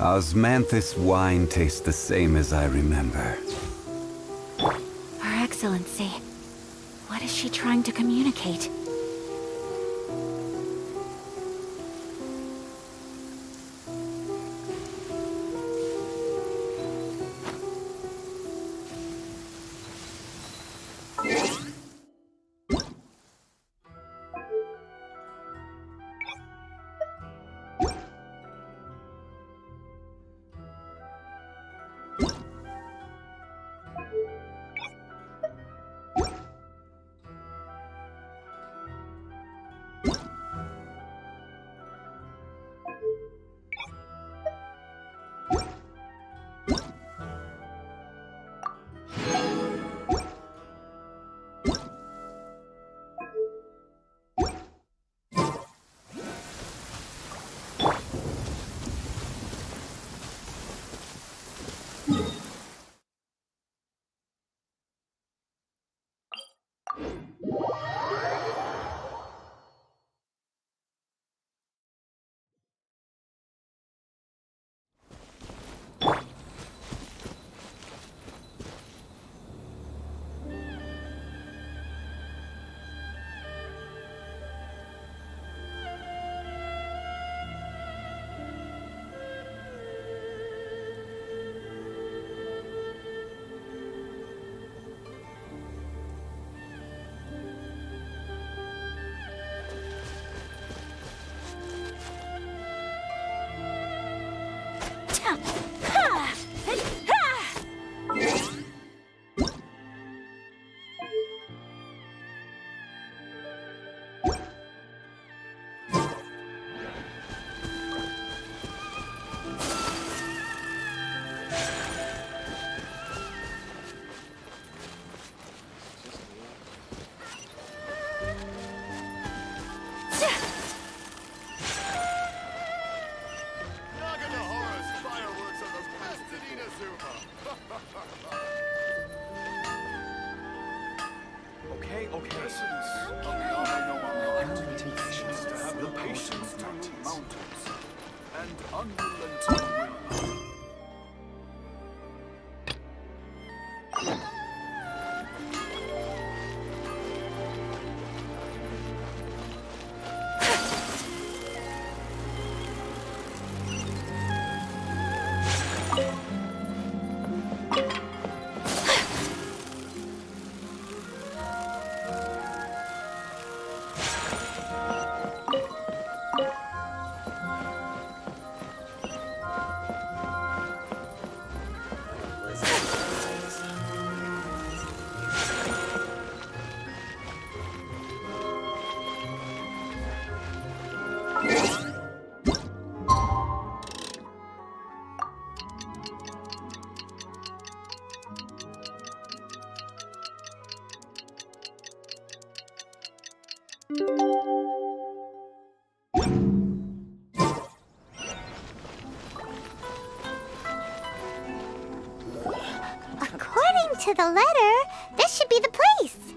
Osmanthus wine tastes the same as I remember. Her Excellency, what is she trying to communicate? According to the letter, this should be the place.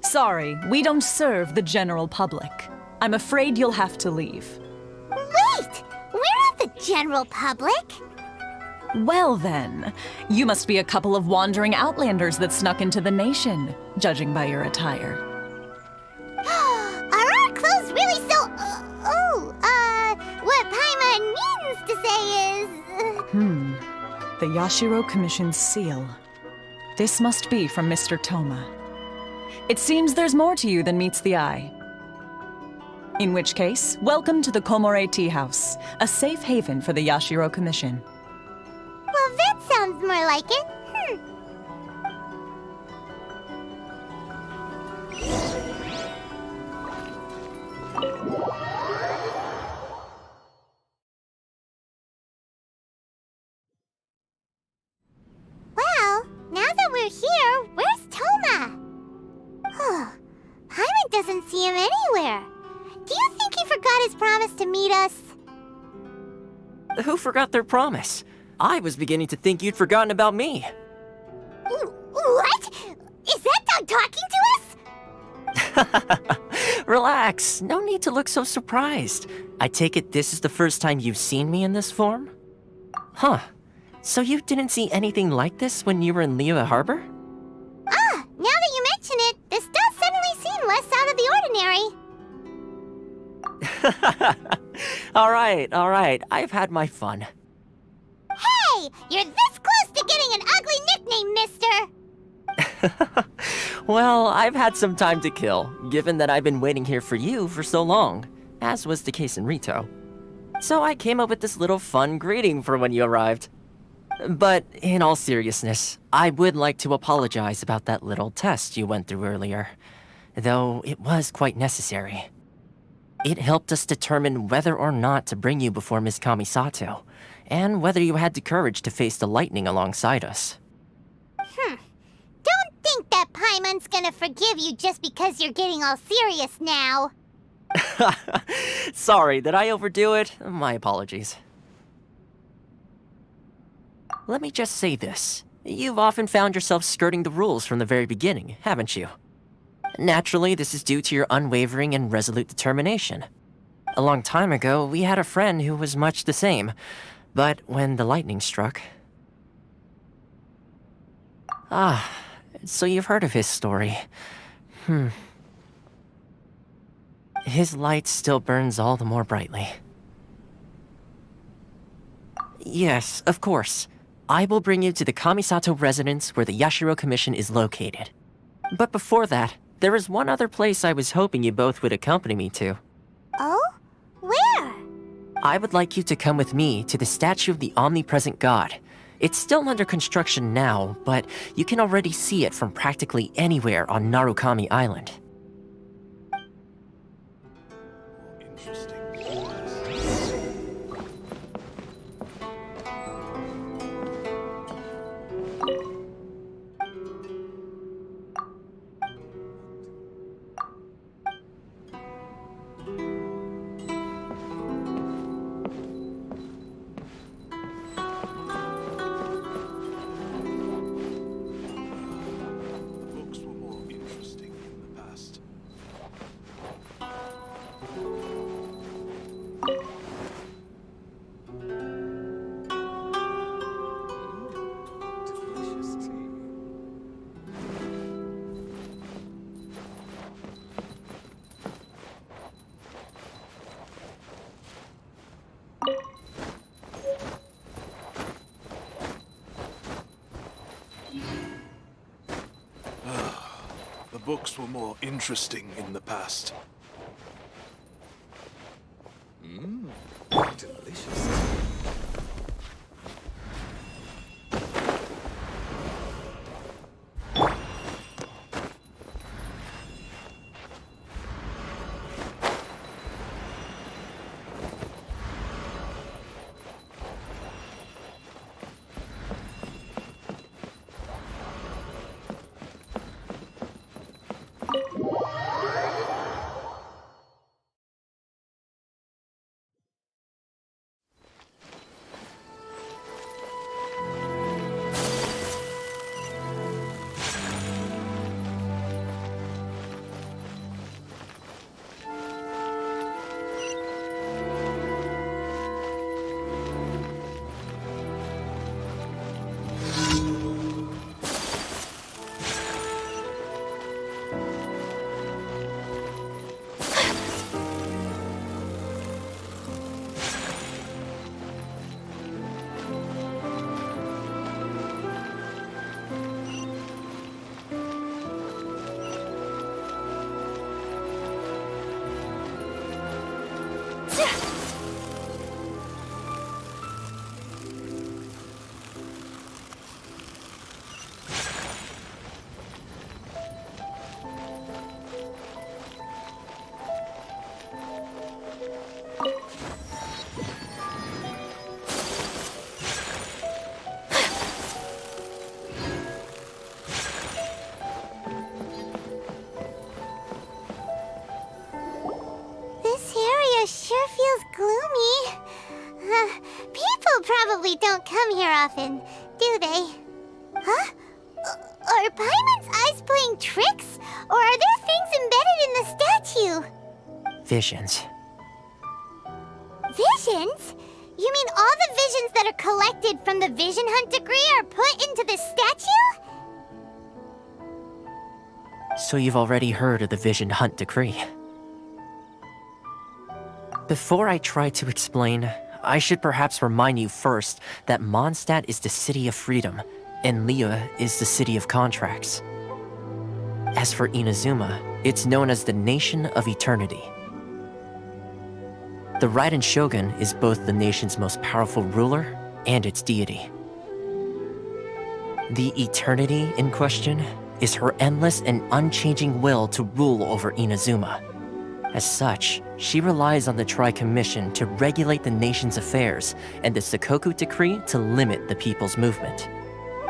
Sorry, we don't serve the general public. I'm afraid you'll have to leave. Wait! We're not the general public. Well then, you must be a couple of wandering outlanders that snuck into the nation, judging by your attire. Are our clothes really so... what Paimon means to say is... The Yashiro Commission's seal. This must be from Mr. Toma. It seems there's more to you than meets the eye. In which case, welcome to the Komore Tea House, a safe haven for the Yashiro Commission. Well, that sounds more like it. Well, now that we're here, where's Toma? Paimon doesn't see him anywhere. Do you think he forgot his promise to meet us? Who forgot their promise? I was beginning to think you'd forgotten about me. What? Is that dog talking to us? Relax, no need to look so surprised. I take it this is the first time you've seen me in this form? Huh. So you didn't see anything like this when you were in Liyue Harbor? Ah, now that you mention it, this does suddenly seem less out of the ordinary. Alright. I've had my fun. Hey, you're this close to getting an ugly nickname, mister! Well, I've had some time to kill, given that I've been waiting here for you for so long, as was the case in Rito. So I came up with this little fun greeting for when you arrived. But in all seriousness, I would like to apologize about that little test you went through earlier, though it was quite necessary. It helped us determine whether or not to bring you before Miss Kamisato, and whether you had the courage to face the lightning alongside us. Don't think that Paimon's gonna forgive you just because you're getting all serious now. Sorry, did I overdo it? My apologies. Let me just say this. You've often found yourself skirting the rules from the very beginning, haven't you? Naturally, this is due to your unwavering and resolute determination. A long time ago, we had a friend who was much the same, but when the lightning struck... Ah, so you've heard of his story. His light still burns all the more brightly. Yes, of course. I will bring you to the Kamisato residence where the Yashiro Commission is located. But before that, there is one other place I was hoping you both would accompany me to. Oh? Where? I would like you to come with me to the statue of the omnipresent god. It's still under construction now, but you can already see it from practically anywhere on Narukami Island. The books were more interesting in the past. Delicious. Sure feels gloomy. People probably don't come here often, do they? Huh? Are Paimon's eyes playing tricks? Or are there things embedded in the statue? Visions. Visions? You mean all the visions that are collected from the Vision Hunt degree are put into this statue? So you've already heard of the Vision Hunt decree. Before I try to explain, I should perhaps remind you first that Mondstadt is the city of freedom, and Liyue is the city of contracts. As for Inazuma, it's known as the Nation of Eternity. The Raiden Shogun is both the nation's most powerful ruler and its deity. The Eternity in question is her endless and unchanging will to rule over Inazuma. As such, she relies on the Tri-Commission to regulate the nation's affairs and the Sakoku Decree to limit the people's movement.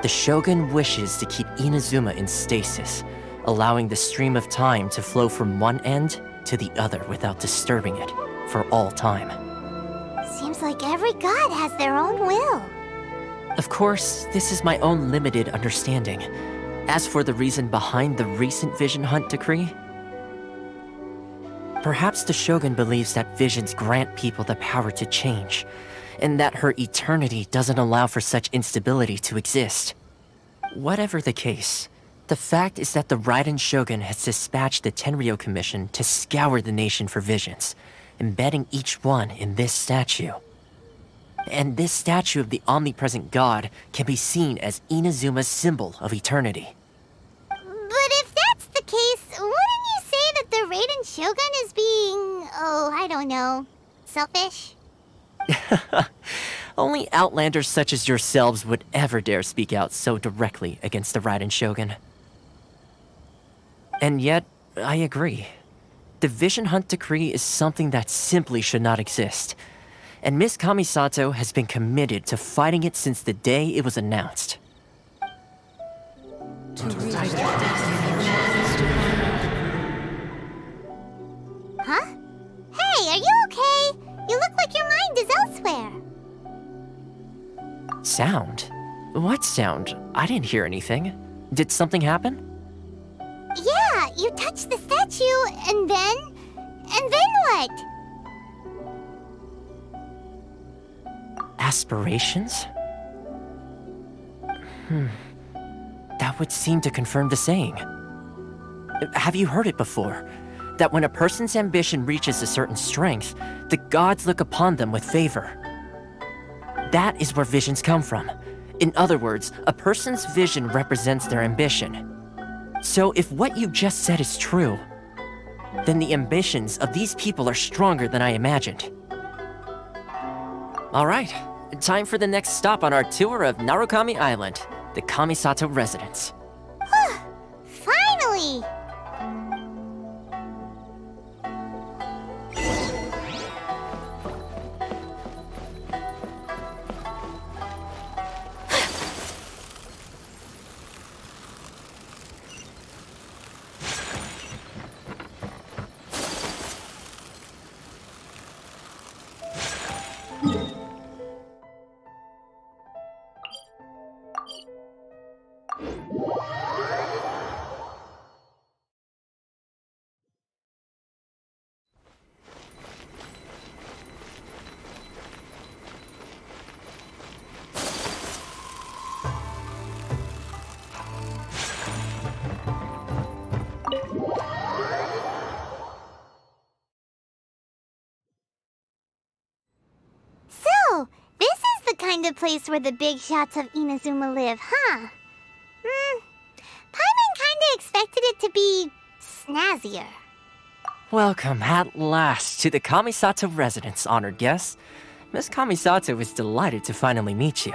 The Shogun wishes to keep Inazuma in stasis, allowing the stream of time to flow from one end to the other without disturbing it for all time. Seems like every god has their own will. Of course, this is my own limited understanding. As for the reason behind the recent Vision Hunt decree, perhaps the Shogun believes that visions grant people the power to change, and that her eternity doesn't allow for such instability to exist. Whatever the case, the fact is that the Raiden Shogun has dispatched the Tenryou Commission to scour the nation for visions, embedding each one in this statue. And this statue of the omnipresent god can be seen as Inazuma's symbol of eternity. But if that's the case, wouldn't you say that the Raiden Shogun is being, I don't know, selfish? Only outlanders such as yourselves would ever dare speak out so directly against the Raiden Shogun. And yet, I agree. The Vision Hunt decree is something that simply should not exist. And Miss Kamisato has been committed to fighting it since the day it was announced. Huh? Hey, are you okay? You look like your mind is elsewhere. Sound? What sound? I didn't hear anything. Did something happen? Yeah, you touched the statue, and then what? Aspirations? That would seem to confirm the saying. Have you heard it before? That when a person's ambition reaches a certain strength, the gods look upon them with favor. That is where visions come from. In other words, a person's vision represents their ambition. So if what you just said is true, then the ambitions of these people are stronger than I imagined. All right, time for the next stop on our tour of Narukami Island, the Kamisato residence. Finally! So, this is the kind of place where the big shots of Inazuma live, huh? Paimon kinda expected it to be snazzier. Welcome at last to the Kamisato residence, honored guests. Miss Kamisato is delighted to finally meet you.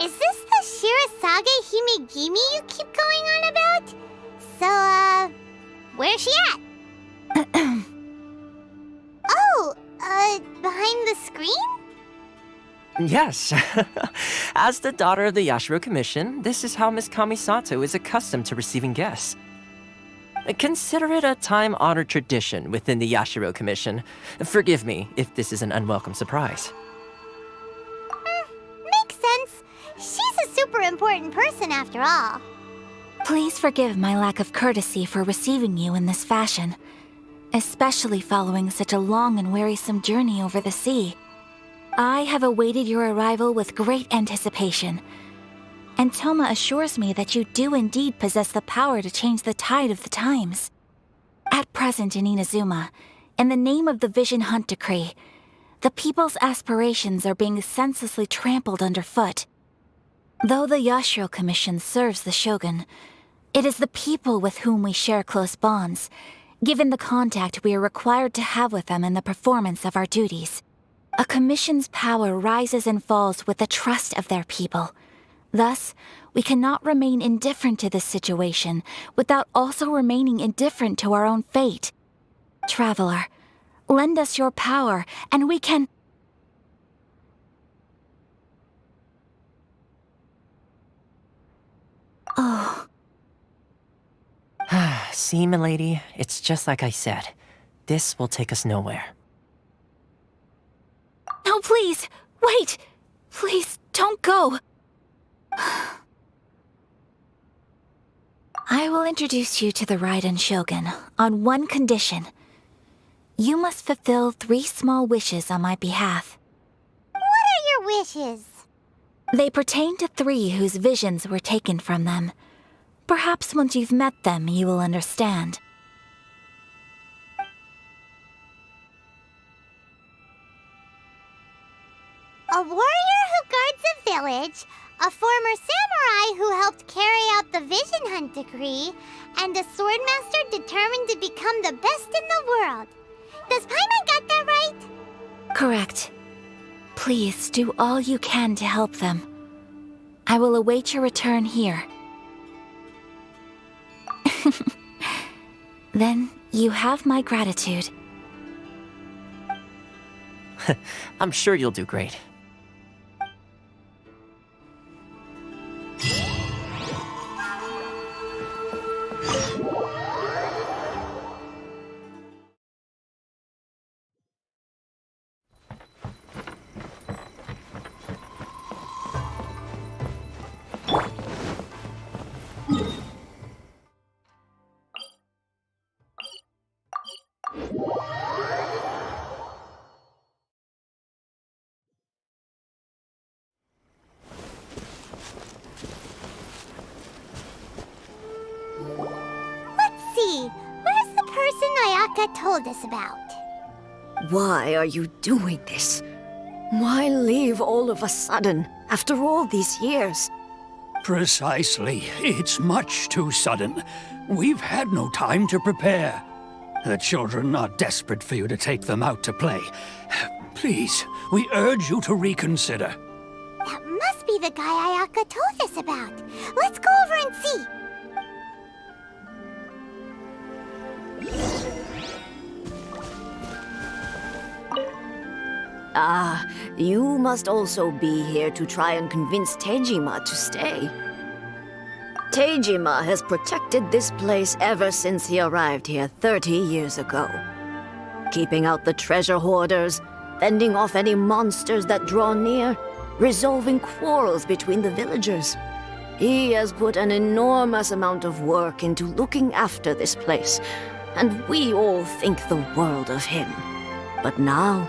Is this the Shirasage Himegimi you keep going on about? So, where's she at? Behind the screen? Yes. As the daughter of the Yashiro Commission, this is how Miss Kamisato is accustomed to receiving guests. Consider it a time-honored tradition within the Yashiro Commission. Forgive me if this is an unwelcome surprise. Makes sense. She's a super important person after all. Please forgive my lack of courtesy for receiving you in this fashion, especially following such a long and wearisome journey over the sea. I have awaited your arrival with great anticipation. And Toma assures me that you do indeed possess the power to change the tide of the times. At present in Inazuma, in the name of the Vision Hunt Decree, the people's aspirations are being senselessly trampled underfoot. Though the Yashiro Commission serves the Shogun, it is the people with whom we share close bonds, given the contact we are required to have with them in the performance of our duties. A commission's power rises and falls with the trust of their people. Thus, we cannot remain indifferent to this situation without also remaining indifferent to our own fate. Traveler, lend us your power, and we can... Oh. See, milady, it's just like I said. This will take us nowhere. No, please! Wait! Please, don't go! I will introduce you to the Raiden Shogun on one condition. You must fulfill 3 small wishes on my behalf. What are your wishes? They pertain to 3 whose visions were taken from them. Perhaps once you've met them, you will understand. A warrior who guards a village, a former samurai who helped carry out the Vision Hunt Decree, and a swordmaster determined to become the best in the world. Does Paimon got that right? Correct. Please do all you can to help them. I will await your return here. Then you have my gratitude. I'm sure you'll do great. Let's see. Where's the person Ayaka told us about? Why are you doing this? Why leave all of a sudden, after all these years? Precisely. It's much too sudden. We've had no time to prepare. The children are desperate for you to take them out to play. Please, we urge you to reconsider. That must be the guy Ayaka told us about. Let's go over and see. Ah, you must also be here to try and convince Tejima to stay. Tejima has protected this place ever since he arrived here 30 years ago. Keeping out the treasure hoarders, fending off any monsters that draw near, resolving quarrels between the villagers. He has put an enormous amount of work into looking after this place, and we all think the world of him. But now,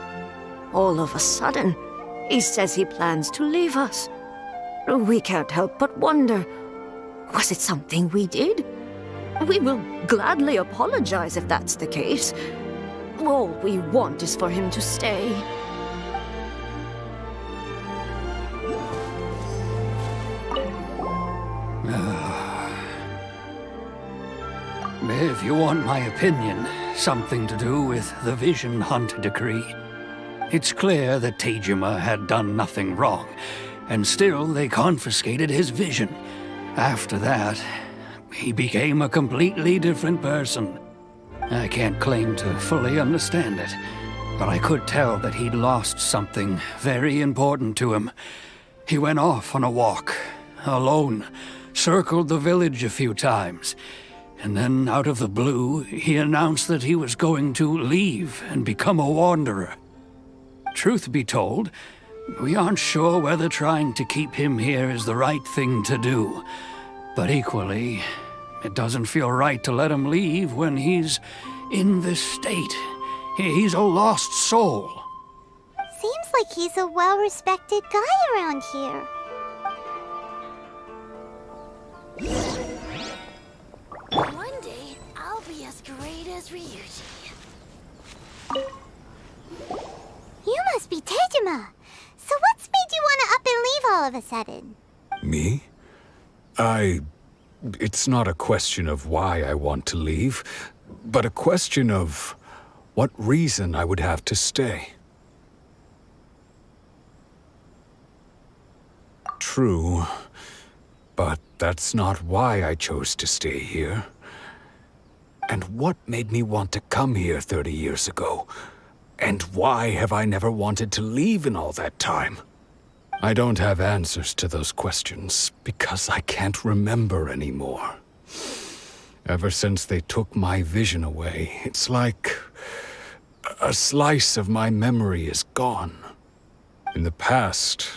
all of a sudden, he says he plans to leave us. We can't help but wonder, was it something we did? We will gladly apologize if that's the case. All we want is for him to stay. If you want my opinion, something to do with the Vision Hunt Decree. It's clear that Tejima had done nothing wrong, and still they confiscated his vision. After that, he became a completely different person. I can't claim to fully understand it, but I could tell that he'd lost something very important to him. He went off on a walk, alone, circled the village a few times, and then out of the blue, he announced that he was going to leave and become a wanderer. Truth be told, we aren't sure whether trying to keep him here is the right thing to do. But equally, it doesn't feel right to let him leave when he's in this state. He's a lost soul. Seems like he's a well-respected guy around here. One day, I'll be as great as Ryuji. You must be Tejima. So what's made you want to up and leave all of a sudden? Me? It's not a question of why I want to leave, but a question of what reason I would have to stay. True, but that's not why I chose to stay here. And what made me want to come here 30 years ago? And why have I never wanted to leave in all that time? I don't have answers to those questions because I can't remember anymore. Ever since they took my vision away, it's like a slice of my memory is gone. In the past,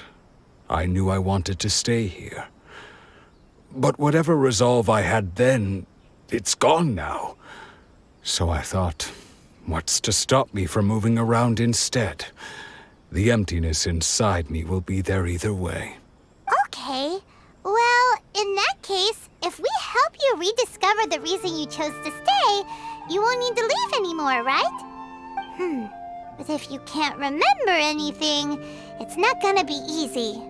I knew I wanted to stay here. But whatever resolve I had then, it's gone now. So I thought, what's to stop me from moving around instead? The emptiness inside me will be there either way. Okay. Well, in that case, if we help you rediscover the reason you chose to stay, you won't need to leave anymore, right? But if you can't remember anything, it's not gonna be easy.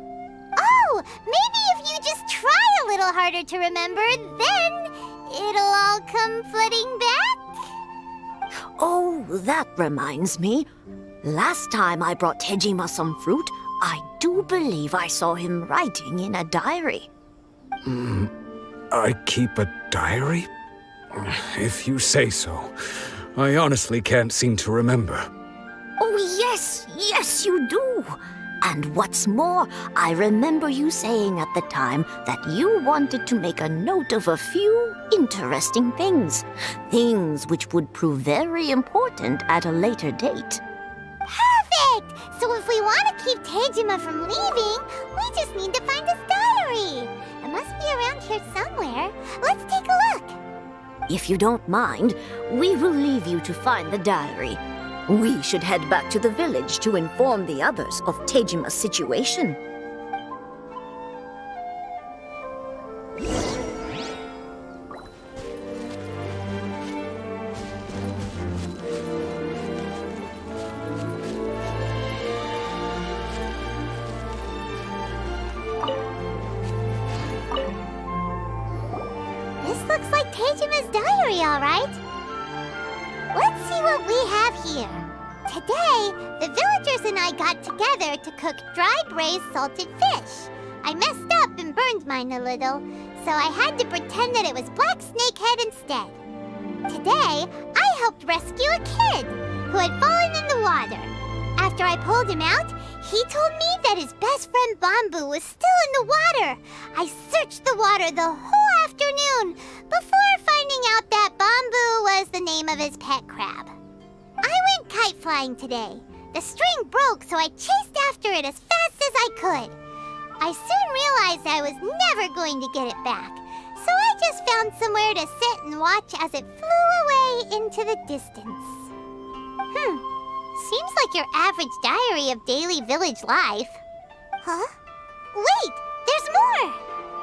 Oh, maybe if you just try a little harder to remember, then it'll all come flooding back? Oh, that reminds me. Last time I brought Tejima some fruit, I do believe I saw him writing in a diary. I keep a diary? If you say so. I honestly can't seem to remember. Oh, yes, you do. And what's more, I remember you saying at the time that you wanted to make a note of a few interesting things. Things which would prove very important at a later date. Perfect! So if we want to keep Tejima from leaving, we just need to find his diary. It must be around here somewhere. Let's take a look. If you don't mind, we will leave you to find the diary. We should head back to the village to inform the others of Tejima's situation. This looks like Tejima's diary, all right. Let's see what we have here. Today, the villagers and I got together to cook dry braised salted fish. I messed up and burned mine a little, so I had to pretend that it was black snakehead instead. Today, I helped rescue a kid who had fallen in the water. After I pulled him out, he told me that his best friend Bamboo was still in the water. I searched the water the whole afternoon before finding out that Bamboo was the name of his pet crab. I went kite flying today. The string broke, so I chased after it as fast as I could. I soon realized I was never going to get it back, so I just found somewhere to sit and watch as it flew away into the distance. Seems like your average diary of daily village life. Huh? Wait, there's more!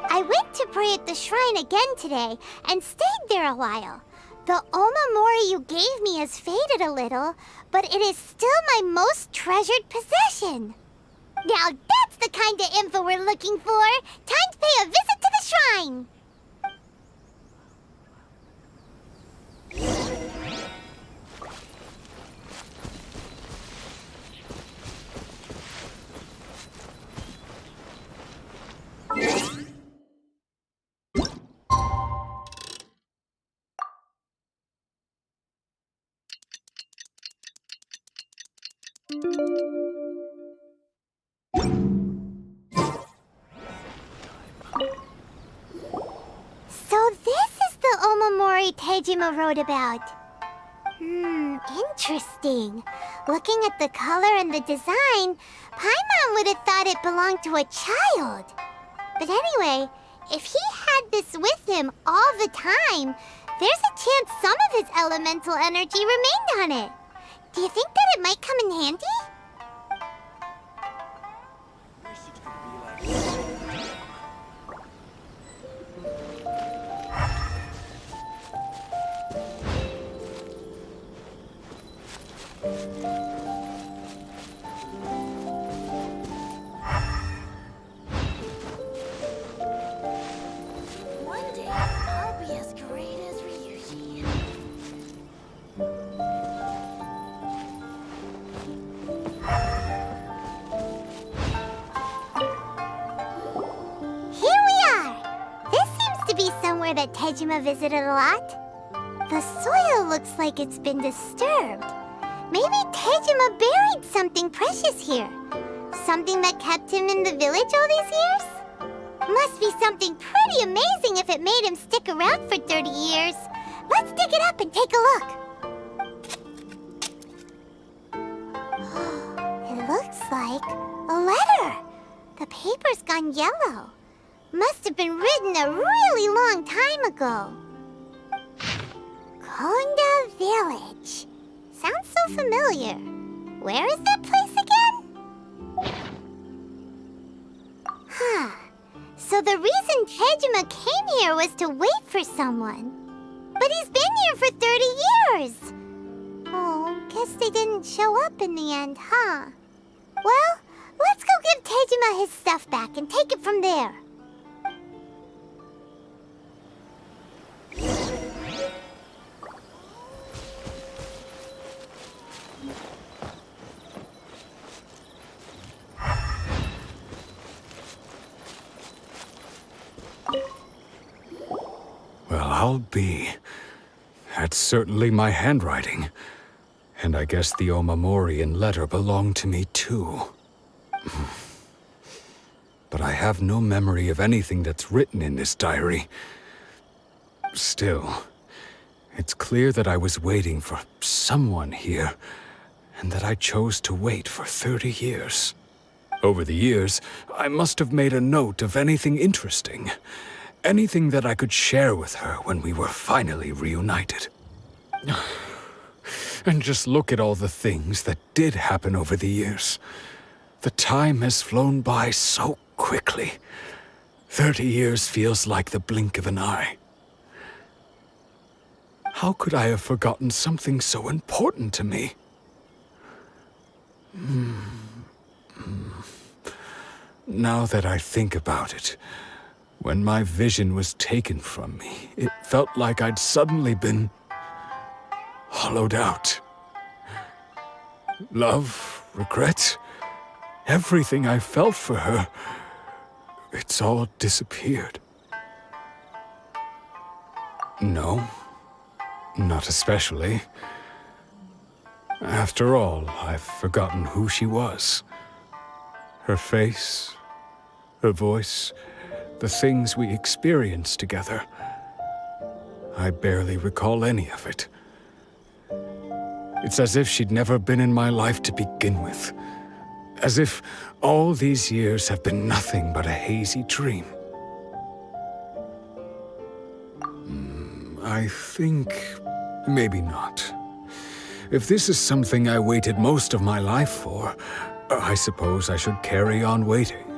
I went to pray at the shrine again today and stayed there a while. The omamori you gave me has faded a little, but it is still my most treasured possession. Now that's the kind of info we're looking for. Time to pay a visit to the shrine. So this is the omamori Tejima wrote about. Interesting. Looking at the color and the design, Paimon would have thought it belonged to a child. But anyway, if he had this with him all the time, there's a chance some of his elemental energy remained on it. Do you think that it might come in handy? to be somewhere that Tejima visited a lot. The soil looks like it's been disturbed. Maybe Tejima buried something precious here. Something that kept him in the village all these years? Must be something pretty amazing if it made him stick around for 30 years. Let's dig it up and take a look. It looks like a letter. The paper's gone yellow. Must have been written a really long time ago. Konda Village. Sounds so familiar. Where is that place again? Huh. So the reason Tejima came here was to wait for someone. But he's been here for 30 years. Oh, guess they didn't show up in the end, huh? Well, let's go give Tejima his stuff back and take it from there. Well, I'll be. That's certainly my handwriting. And I guess the Omamorian letter belonged to me too. But I have no memory of anything that's written in this diary. Still, it's clear that I was waiting for someone here, and that I chose to wait for 30 years. Over the years, I must have made a note of anything interesting. Anything that I could share with her when we were finally reunited. And just look at all the things that did happen over the years. The time has flown by so quickly. 30 years feels like the blink of an eye. How could I have forgotten something so important to me? Now that I think about it, when my vision was taken from me, it felt like I'd suddenly been hollowed out. Love, regret, everything I felt for her, it's all disappeared. No, not especially. After all, I've forgotten who she was. Her face, her voice, the things we experienced together. I barely recall any of it. It's as if she'd never been in my life to begin with. As if all these years have been nothing but a hazy dream. I think maybe not. If this is something I waited most of my life for, I suppose I should carry on waiting.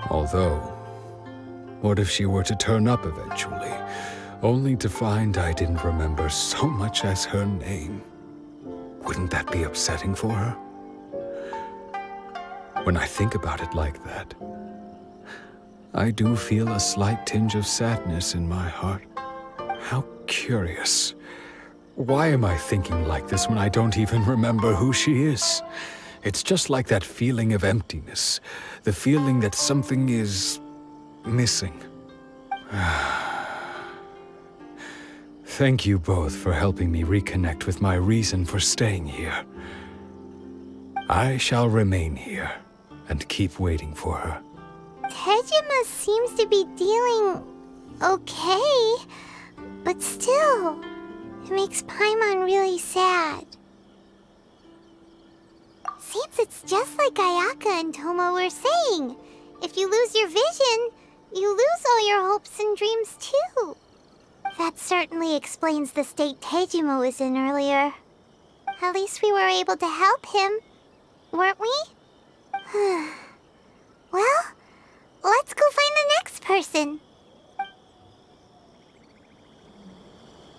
Although, what if she were to turn up eventually, only to find I didn't remember so much as her name? Wouldn't that be upsetting for her? When I think about it like that, I do feel a slight tinge of sadness in my heart. How curious. Why am I thinking like this when I don't even remember who she is? It's just like that feeling of emptiness, the feeling that something is missing. Thank you both for helping me reconnect with my reason for staying here. I shall remain here and keep waiting for her. Tejima seems to be dealing okay, but still, it makes Paimon really sad. Seems it's just like Ayaka and Toma were saying. If you lose your vision, you lose all your hopes and dreams too. That certainly explains the state Tejima was in earlier. At least we were able to help him, weren't we? Well, let's go find the next person.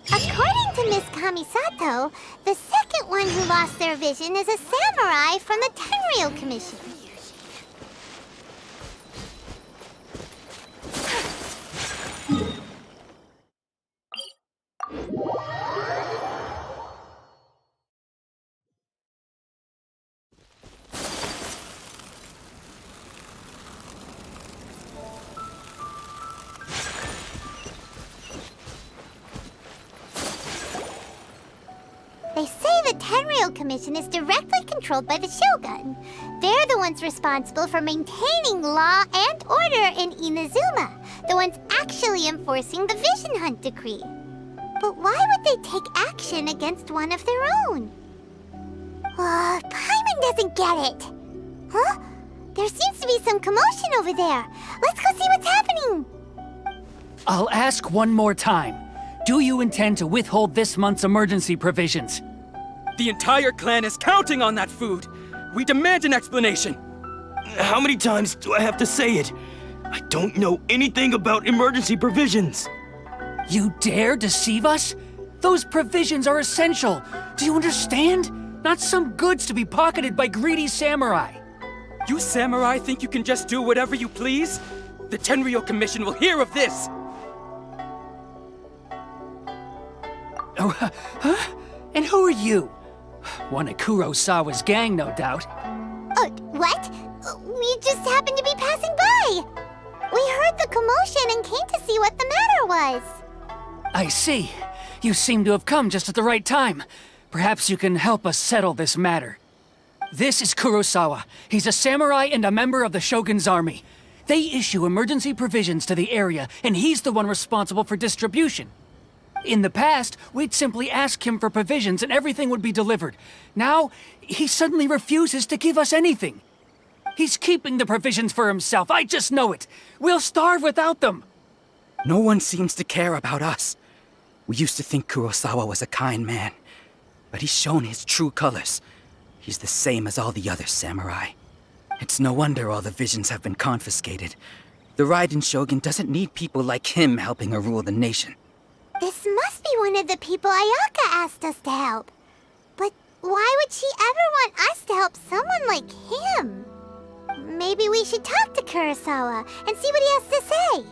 According to Miss Kamisato, the second one who lost their vision is a samurai from the Tenryou Commission. Tenryou Commission is directly controlled by the Shogun. They're the ones responsible for maintaining law and order in Inazuma, the ones actually enforcing the Vision Hunt Decree. But why would they take action against one of their own? Paimon doesn't get it. Huh? There seems to be some commotion over there. Let's go see what's happening. I'll ask one more time. Do you intend to withhold this month's emergency provisions? The entire clan is counting on that food. We demand an explanation. How many times do I have to say it? I don't know anything about emergency provisions. You dare deceive us? Those provisions are essential. Do you understand? Not some goods to be pocketed by greedy samurai. You samurai think you can just do whatever you please? The Tenryou Commission will hear of this! Oh, huh? And who are you? One of Kurosawa's gang, no doubt. What? We just happened to be passing by. We heard the commotion and came to see what the matter was. I see. You seem to have come just at the right time. Perhaps you can help us settle this matter. This is Kurosawa. He's a samurai and a member of the Shogun's army. They issue emergency provisions to the area, and he's the one responsible for distribution. In the past, we'd simply ask him for provisions and everything would be delivered. Now, he suddenly refuses to give us anything. He's keeping the provisions for himself, I just know it. We'll starve without them. No one seems to care about us. We used to think Kurosawa was a kind man, but he's shown his true colors. He's the same as all the other samurai. It's no wonder all the visions have been confiscated. The Raiden Shogun doesn't need people like him helping her rule the nation. This must be one of the people Ayaka asked us to help. But why would she ever want us to help someone like him? Maybe we should talk to Kurosawa and see what he has to say.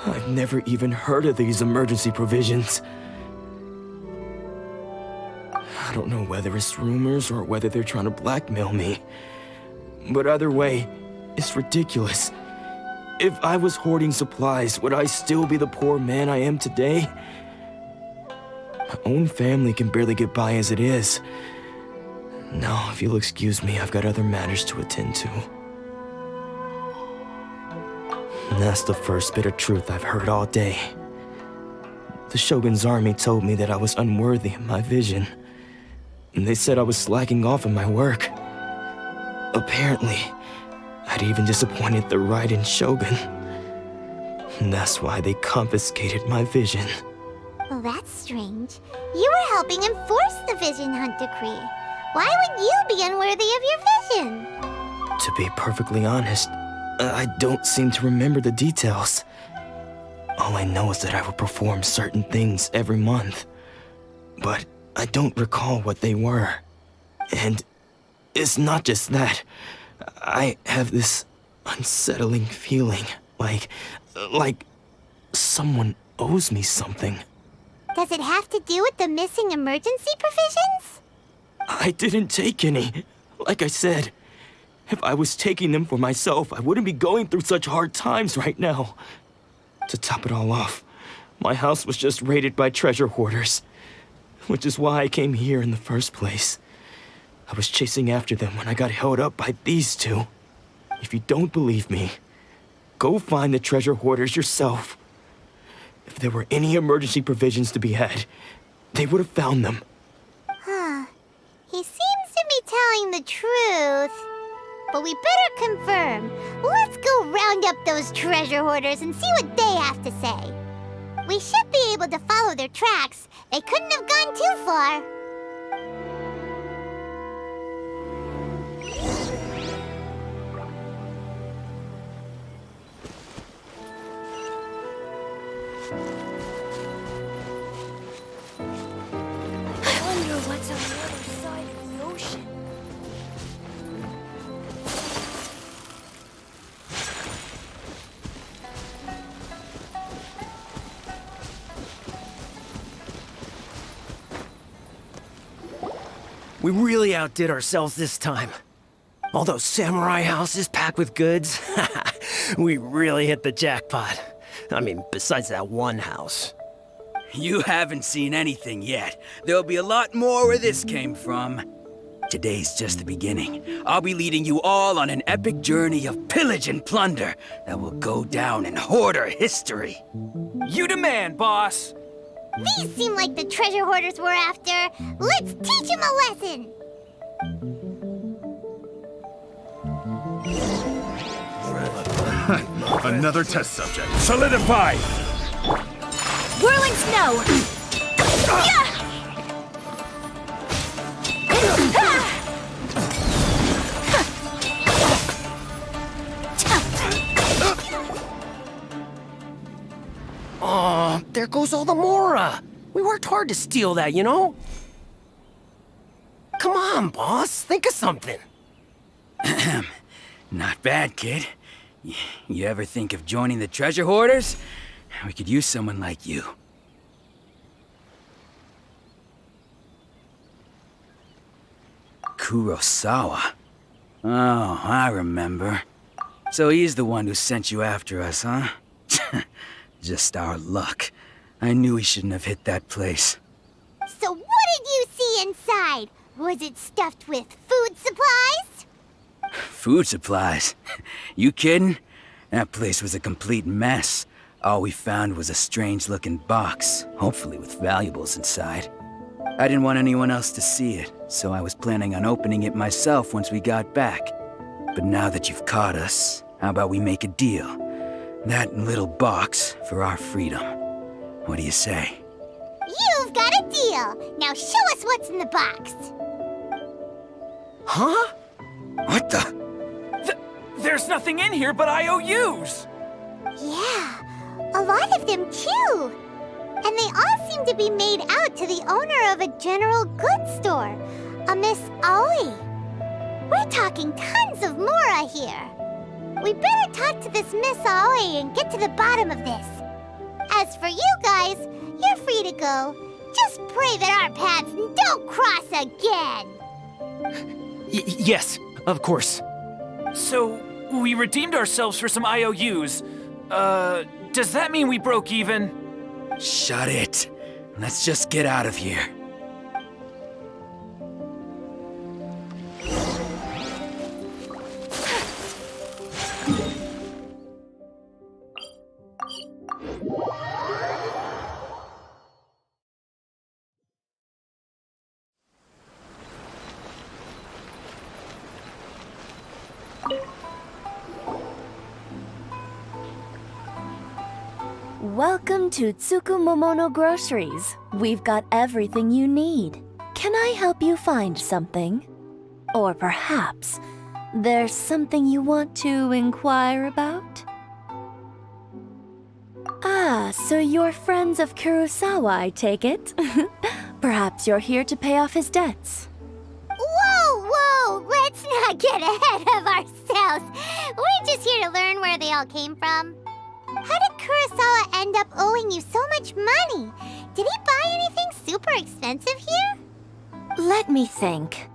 I've never even heard of these emergency provisions. I don't know whether it's rumors or whether they're trying to blackmail me. But either way, it's ridiculous. If I was hoarding supplies, would I still be the poor man I am today? My own family can barely get by as it is. Now, if you'll excuse me, I've got other matters to attend to. And that's the first bit of truth I've heard all day. The Shogun's army told me that I was unworthy of my vision. And they said I was slacking off in my work. Apparently, I'd even disappointed the Raiden Shogun. And that's why they confiscated my vision. Well, that's strange. You were helping enforce the Vision Hunt Decree. Why would you be unworthy of your vision? To be perfectly honest, I don't seem to remember the details. All I know is that I would perform certain things every month. But I don't recall what they were. And it's not just that. I have this unsettling feeling, like someone owes me something. Does it have to do with the missing emergency provisions? I didn't take any. Like I said, if I was taking them for myself, I wouldn't be going through such hard times right now. To top it all off, my house was just raided by treasure hoarders, which is why I came here in the first place. I was chasing after them when I got held up by these two. If you don't believe me, go find the treasure hoarders yourself. If there were any emergency provisions to be had, they would have found them. Huh. He seems to be telling the truth. But we better confirm. Let's go round up those treasure hoarders and see what they have to say. We should be able to follow their tracks. They couldn't have gone too far. I wonder what's on the other side of the ocean. We really outdid ourselves this time. All those samurai houses packed with goods. We really hit the jackpot. I mean, besides that one house. You haven't seen anything yet. There'll be a lot more where this came from. Today's just the beginning. I'll be leading you all on an epic journey of pillage and plunder that will go down in hoarder history. You demand, boss. These seem like the treasure hoarders we're after. Let's teach them a lesson! Another test subject. Solidify! Whirling snow! Oh, there goes all the Mora. We worked hard to steal that, you know? Come on, boss. Think of something. Not bad, kid. You ever think of joining the treasure hoarders? We could use someone like you. Kurosawa. Oh, I remember. So he's the one who sent you after us, huh? Just our luck. I knew he shouldn't have hit that place. So what did you see inside? Was it stuffed with food supplies? Food supplies? You kidding? That place was a complete mess. All we found was a strange-looking box, hopefully with valuables inside. I didn't want anyone else to see it, so I was planning on opening it myself once we got back. But now that you've caught us, how about we make a deal? That little box for our freedom. What do you say? You've got a deal! Now show us what's in the box! Huh? What the? There's nothing in here but IOUs! Yeah, a lot of them too! And they all seem to be made out to the owner of a general goods store, a Miss Aoi. We're talking tons of Mora here. We better talk to this Miss Aoi and get to the bottom of this. As for you guys, you're free to go. Just pray that our paths don't cross again. Yes, of course. So, we redeemed ourselves for some IOUs. Does that mean we broke even? Shut it. Let's just get out of here. Welcome to Tsukumomono Groceries. We've got everything you need. Can I help you find something? Or perhaps there's something you want to inquire about? Ah, so you're friends of Kurosawa, I take it? Perhaps you're here to pay off his debts. Whoa! Let's not get ahead of ourselves. We're just here to learn where they all came from. How did Kurosawa end up owing you so much money? Did he buy anything super expensive here? Let me think.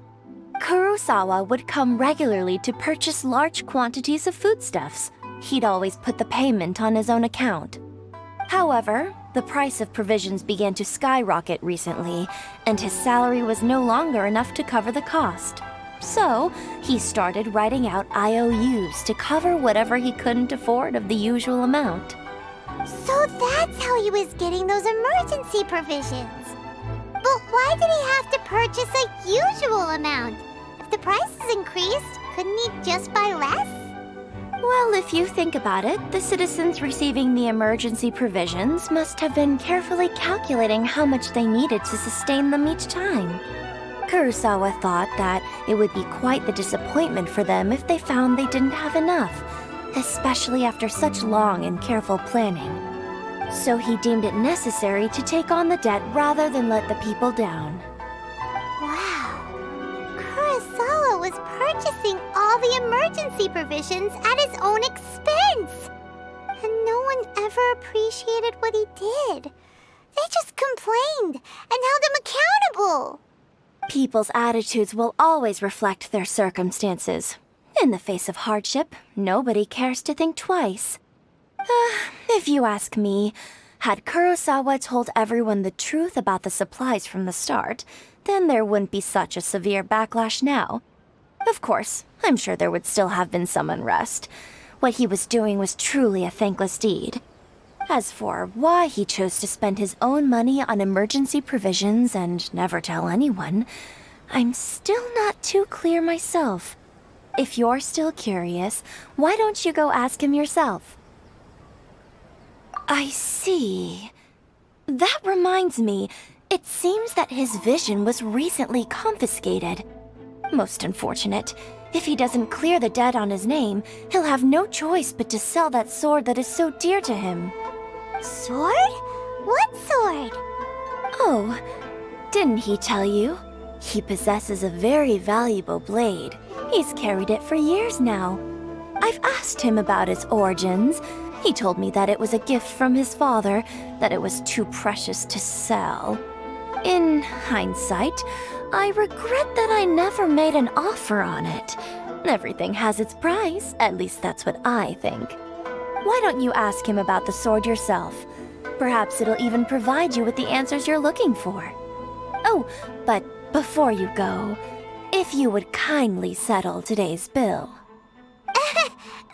Kurosawa would come regularly to purchase large quantities of foodstuffs. He'd always put the payment on his own account. However, the price of provisions began to skyrocket recently, and his salary was no longer enough to cover the cost. So, he started writing out IOUs to cover whatever he couldn't afford of the usual amount. So that's how he was getting those emergency provisions. But why did he have to purchase a usual amount? If the prices increased, couldn't he just buy less? Well, if you think about it, the citizens receiving the emergency provisions must have been carefully calculating how much they needed to sustain them each time. Kurosawa thought that it would be quite the disappointment for them if they found they didn't have enough, especially after such long and careful planning. So he deemed it necessary to take on the debt rather than let the people down. Wow. Kurosawa was purchasing all the emergency provisions at his own expense. And no one ever appreciated what he did. They just complained and held him accountable. People's attitudes will always reflect their circumstances. In the face of hardship, nobody cares to think twice. If you ask me, had Kurosawa told everyone the truth about the supplies from the start, then there wouldn't be such a severe backlash now. Of course, I'm sure there would still have been some unrest. What he was doing was truly a thankless deed. As for why he chose to spend his own money on emergency provisions and never tell anyone, I'm still not too clear myself. If you're still curious, why don't you go ask him yourself? I see. That reminds me, it seems that his vision was recently confiscated. Most unfortunate. If he doesn't clear the debt on his name, he'll have no choice but to sell that sword that is so dear to him. Sword? What sword? Oh, didn't he tell you? He possesses a very valuable blade. He's carried it for years now. I've asked him about its origins. He told me that it was a gift from his father, that it was too precious to sell. In hindsight, I regret that I never made an offer on it. Everything has its price, at least that's what I think. Why don't you ask him about the sword yourself? Perhaps it'll even provide you with the answers you're looking for. Oh, but before you go, if you would kindly settle today's bill.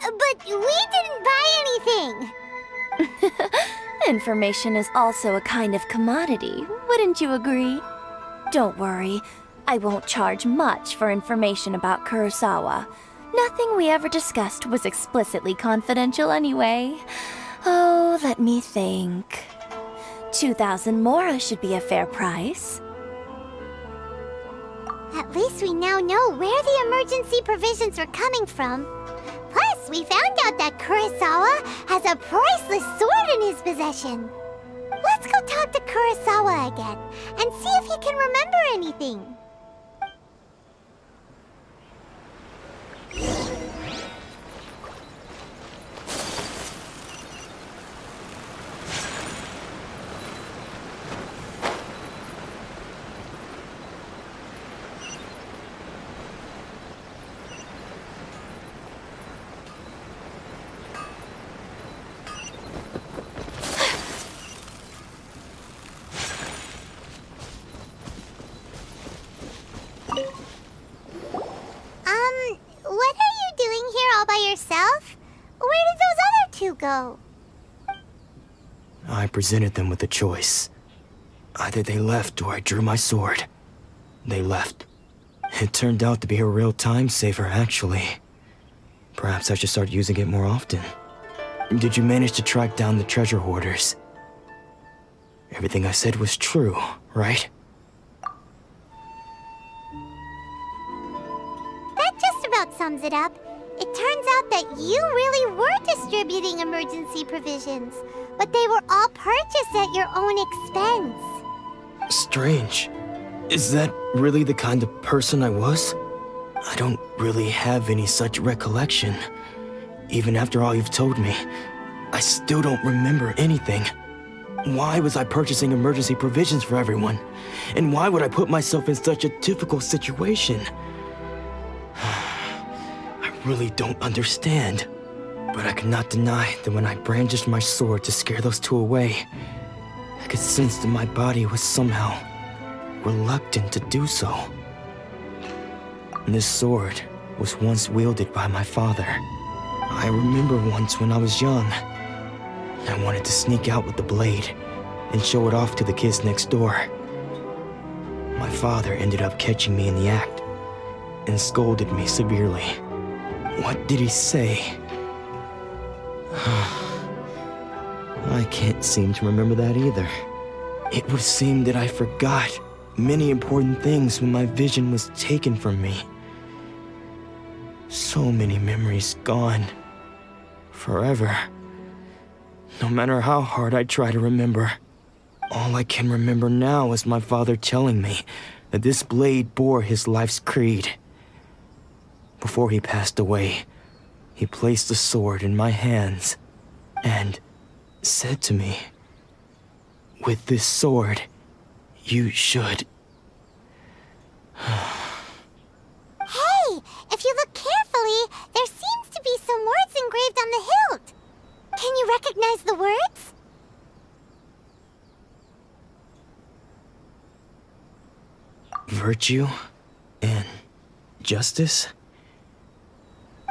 But we didn't buy anything! Information is also a kind of commodity, wouldn't you agree? Don't worry, I won't charge much for information about Kurosawa. Nothing we ever discussed was explicitly confidential anyway. Oh, let me think. 2,000 mora should be a fair price. At least we now know where the emergency provisions were coming from. Plus, we found out that Kurosawa has a priceless sword in his possession. Let's go talk to Kurosawa again and see if he can remember anything. What are you doing here all by yourself? Where did those other two go? I presented them with a choice. Either they left or I drew my sword. They left. It turned out to be a real time saver, actually. Perhaps I should start using it more often. Did you manage to track down the treasure hoarders? Everything I said was true, right? That just about sums it up. It turns out that you really were distributing emergency provisions, but they were all purchased at your own expense. Strange. Is that really the kind of person I was? I don't really have any such recollection. Even after all you've told me, I still don't remember anything. Why was I purchasing emergency provisions for everyone? And why would I put myself in such a difficult situation? I really don't understand. But I cannot deny that when I brandished my sword to scare those two away, I could sense that my body was somehow reluctant to do so. This sword was once wielded by my father. I remember once when I was young, I wanted to sneak out with the blade and show it off to the kids next door. My father ended up catching me in the act and scolded me severely. What did he say? I can't seem to remember that either. It would seem that I forgot many important things when my vision was taken from me. So many memories gone. Forever. No matter how hard I try to remember, all I can remember now is my father telling me that this blade bore his life's creed. Before he passed away, he placed the sword in my hands and said to me, "With this sword, you should..." Hey, if you look carefully, there seems to be some words engraved on the hilt. Can you recognize the words? Virtue and justice?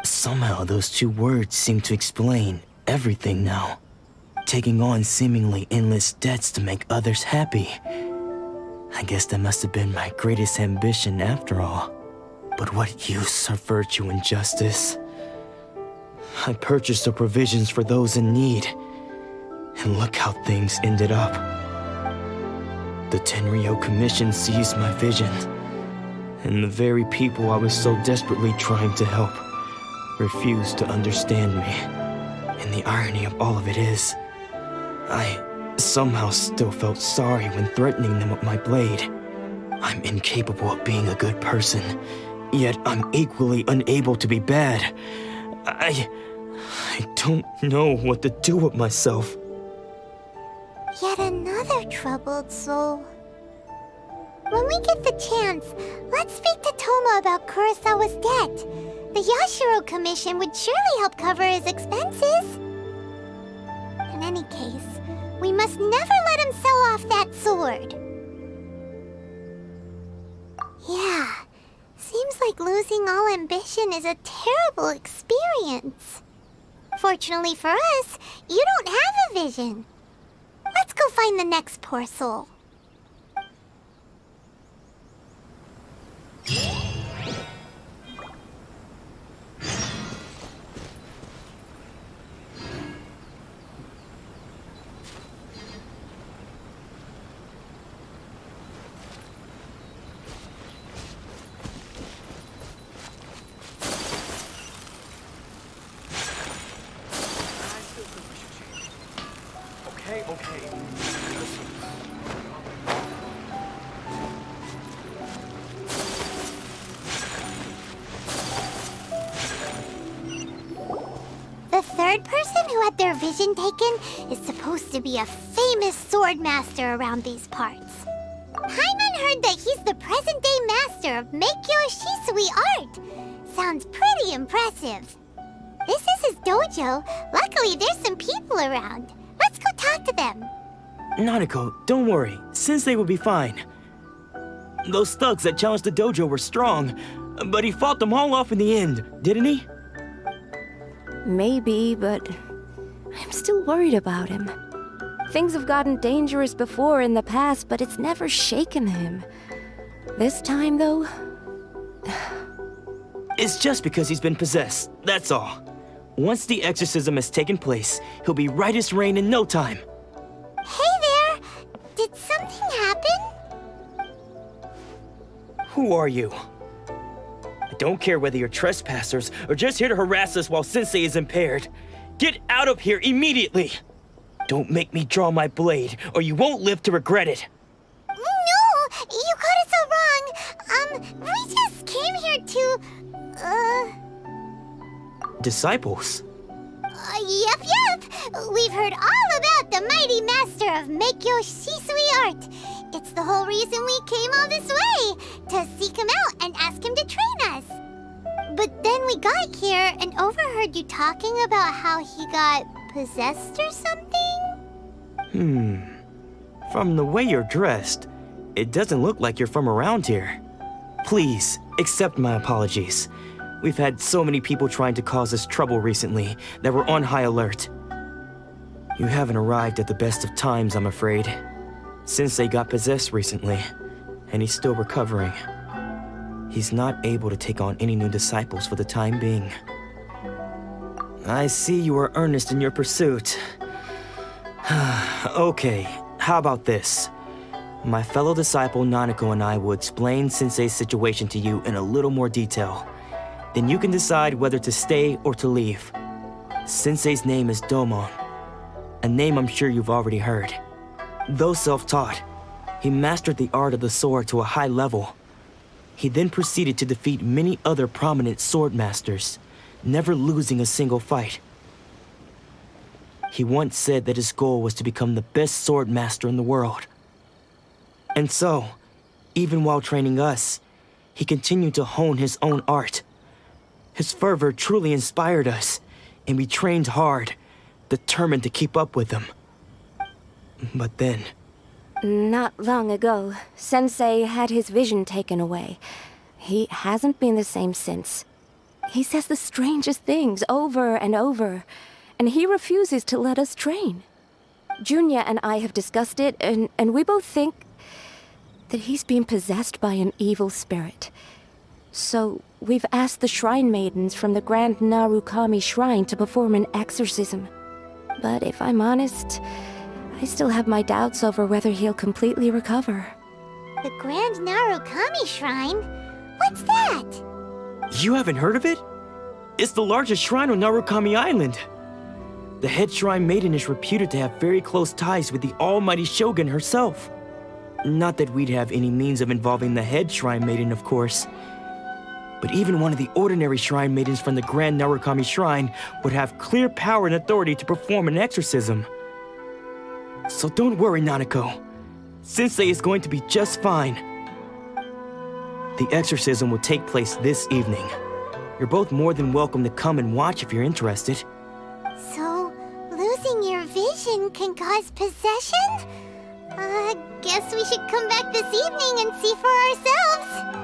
Somehow those two words seem to explain everything now. Taking on seemingly endless debts to make others happy. I guess that must have been my greatest ambition after all. But what use are virtue and justice? I purchased the provisions for those in need. And look how things ended up. The Tenryo Commission seized my vision. And the very people I was so desperately trying to help refused to understand me. And the irony of all of it is, I somehow still felt sorry when threatening them with my blade. I'm incapable of being a good person, yet I'm equally unable to be bad. I don't know what to do with myself. Yet another troubled soul. When we get the chance, let's speak to Toma about Kurosawa's debt. The Yashiro Commission would surely help cover his expenses. In any case, we must never let him sell off that sword. Yeah, seems like losing all ambition is a terrible experience. Fortunately for us, you don't have a vision. Let's go find the next poor soul. The third person who had their vision taken is supposed to be a famous sword master around these parts. Paimon heard that he's the present-day master of Meikyo Shisui art. Sounds pretty impressive. This is his dojo. Luckily, there's some people around. Let's go talk to them. Nanako, don't worry. Sensei will be fine. Those thugs that challenged the dojo were strong, but he fought them all off in the end, didn't he? Maybe, but I'm still worried about him. Things have gotten dangerous before in the past, but it's never shaken him. This time, though... It's just because he's been possessed, that's all. Once the exorcism has taken place, he'll be right as rain in no time. Hey there! Did something happen? Who are you? I don't care whether you're trespassers or just here to harass us while Sensei is impaired. Get out of here immediately! Don't make me draw my blade, or you won't live to regret it. No! You got it so wrong! We just came here to... Disciples? Yep. We've heard all about the mighty master of Meikyo Shisui art. It's the whole reason we came all this way, to seek him out and ask him to train us. But then we got here and overheard you talking about how he got possessed or something? From the way you're dressed, it doesn't look like you're from around here. Please, accept my apologies. We've had so many people trying to cause us trouble recently that we're on high alert. You haven't arrived at the best of times, I'm afraid. Sensei got possessed recently, and he's still recovering. He's not able to take on any new disciples for the time being. I see you are earnest in your pursuit. Okay, how about this? My fellow disciple Nanako and I will explain Sensei's situation to you in a little more detail. Then you can decide whether to stay or to leave. Sensei's name is Domon, a name I'm sure you've already heard. Though self-taught, he mastered the art of the sword to a high level. He then proceeded to defeat many other prominent sword masters, never losing a single fight. He once said that his goal was to become the best sword master in the world. And so, even while training us, he continued to hone his own art. His fervor truly inspired us, and we trained hard, determined to keep up with him. But then... Not long ago, Sensei had his vision taken away. He hasn't been the same since. He says the strangest things over and over, and he refuses to let us train. Junya and I have discussed it, and we both think that he's being possessed by an evil spirit. So we've asked the shrine maidens from the Grand Narukami Shrine to perform an exorcism. But if I'm honest, I still have my doubts over whether he'll completely recover. The Grand Narukami Shrine? What's that? You haven't heard of it? It's the largest shrine on Narukami Island. The head shrine maiden is reputed to have very close ties with the almighty Shogun herself. Not that we'd have any means of involving the head shrine maiden, of course. But even one of the ordinary shrine maidens from the Grand Narukami Shrine would have clear power and authority to perform an exorcism. So don't worry, Nanako. Sensei is going to be just fine. The exorcism will take place this evening. You're both more than welcome to come and watch if you're interested. So, losing your vision can cause possession? Guess we should come back this evening and see for ourselves.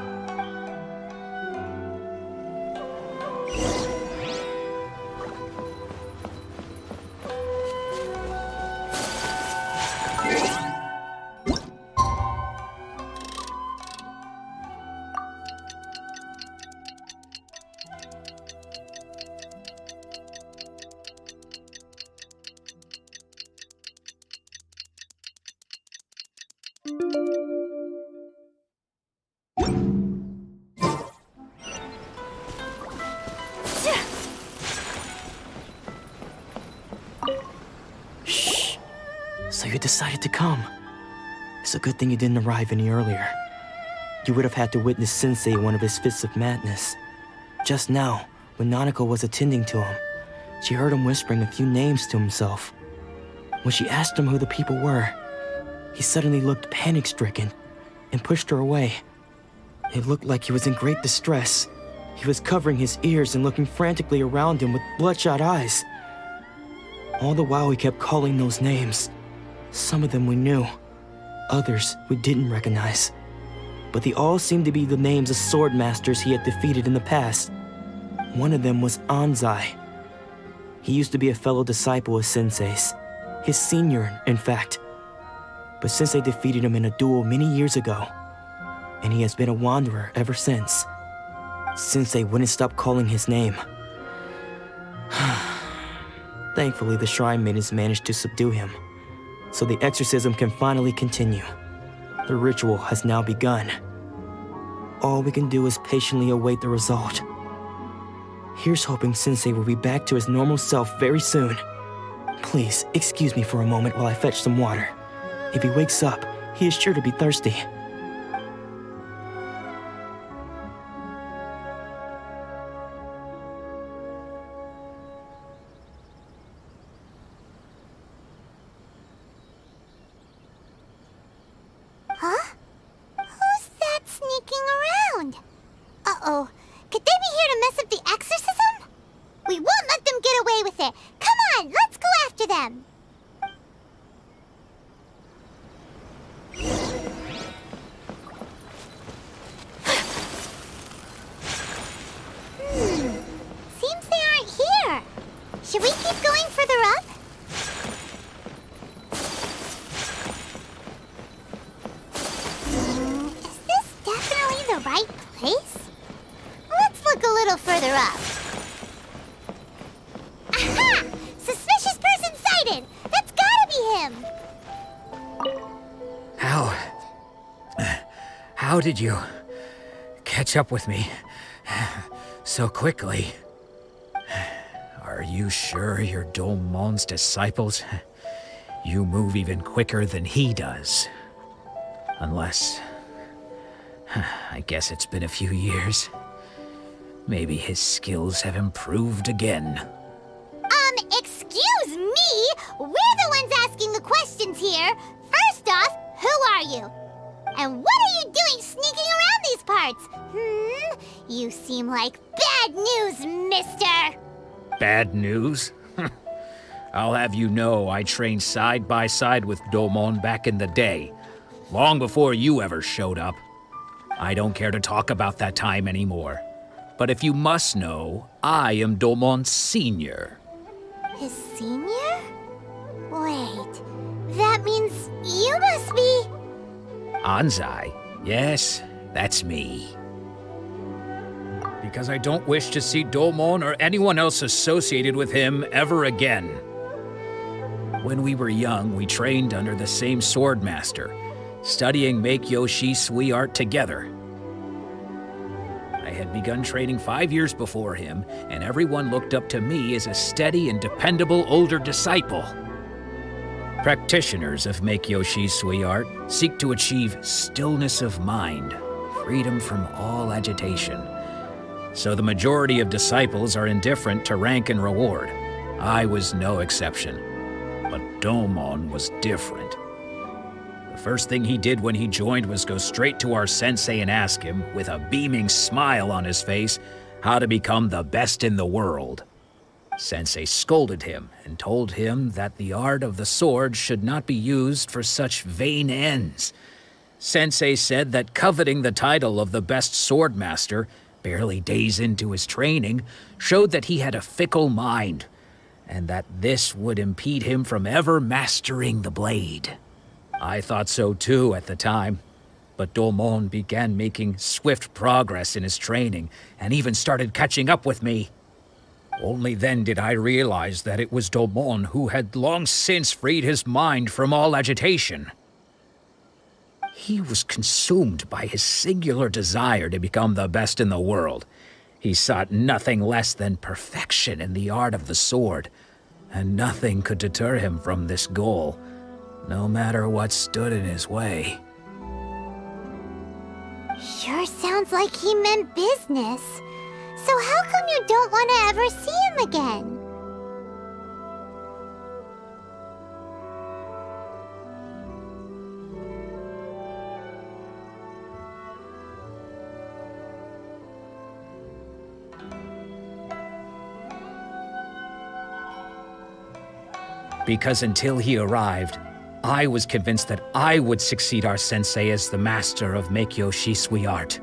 Shh. So you decided to come. It's a good thing you didn't arrive any earlier. You would have had to witness Sensei in one of his fits of madness. Just now, when Nanako was attending to him, she heard him whispering a few names to himself. When she asked him who the people were, he suddenly looked panic-stricken and pushed her away. It looked like he was in great distress. He was covering his ears and looking frantically around him with bloodshot eyes. All the while he kept calling those names. Some of them we knew, others we didn't recognize. But they all seemed to be the names of sword masters he had defeated in the past. One of them was Anzai. He used to be a fellow disciple of Sensei's, his senior, in fact. But Sensei defeated him in a duel many years ago, and he has been a wanderer ever since. Sensei wouldn't stop calling his name. Thankfully, the shrine maidens managed to subdue him, so the exorcism can finally continue. The ritual has now begun. All we can do is patiently await the result. Here's hoping Sensei will be back to his normal self very soon. Please, excuse me for a moment while I fetch some water. If he wakes up, he is sure to be thirsty. Huh? Who's that sneaking around? Uh-oh. Could they be here to mess up the exorcism? We won't let them get away with it. Come on, let's go after them. Seems they aren't here. Should we keep going further up? Is this definitely the right place? Let's look a little further up. Aha! Suspicious person sighted! That's gotta be him! How did you catch up with me so quickly? Are you sure you're Domon's disciples? You move even quicker than he does. Unless... I guess it's been a few years. Maybe his skills have improved again. Excuse me? We're the ones asking the questions here. First off, who are you? And what are you doing sneaking around these parts? You seem like bad bad news, mister! Bad news? I'll have you know I trained side by side with Domon back in the day, long before you ever showed up. I don't care to talk about that time anymore. But if you must know, I am Domon's senior. His senior? Wait, that means you must be... Anzai? Yes, that's me. Because I don't wish to see Domon or anyone else associated with him ever again. When we were young, we trained under the same swordmaster, studying Make-Yoshi Sui art together. I had begun training 5 years before him, and everyone looked up to me as a steady and dependable older disciple. Practitioners of Make-Yoshi Sui art seek to achieve stillness of mind, freedom from all agitation. So the majority of disciples are indifferent to rank and reward. I was no exception. But Domon was different. The first thing he did when he joined was go straight to our sensei and ask him, with a beaming smile on his face, how to become the best in the world. Sensei scolded him and told him that the art of the sword should not be used for such vain ends. Sensei said that coveting the title of the best swordmaster, barely days into his training, showed that he had a fickle mind, and that this would impede him from ever mastering the blade. I thought so too at the time, but Domon began making swift progress in his training and even started catching up with me. Only then did I realize that it was Domon who had long since freed his mind from all agitation. He was consumed by his singular desire to become the best in the world. He sought nothing less than perfection in the art of the sword, and nothing could deter him from this goal, no matter what stood in his way. Sure sounds like he meant business. So how come you don't want to ever see him again? Because until he arrived, I was convinced that I would succeed our sensei as the master of Make-Yoshi Sui art.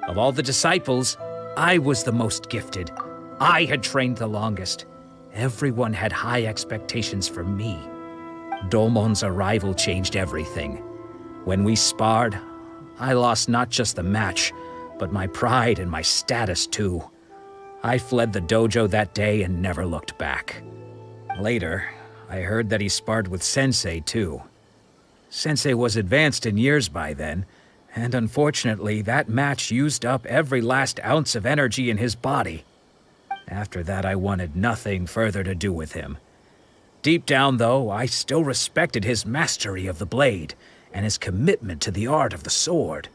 Of all the disciples, I was the most gifted. I had trained the longest. Everyone had high expectations for me. Domon's arrival changed everything. When we sparred, I lost not just the match, but my pride and my status too. I fled the dojo that day and never looked back. Later, I heard that he sparred with Sensei too. Sensei was advanced in years by then, and unfortunately that match used up every last ounce of energy in his body. After that, I wanted nothing further to do with him. Deep down, though, I still respected his mastery of the blade and his commitment to the art of the sword.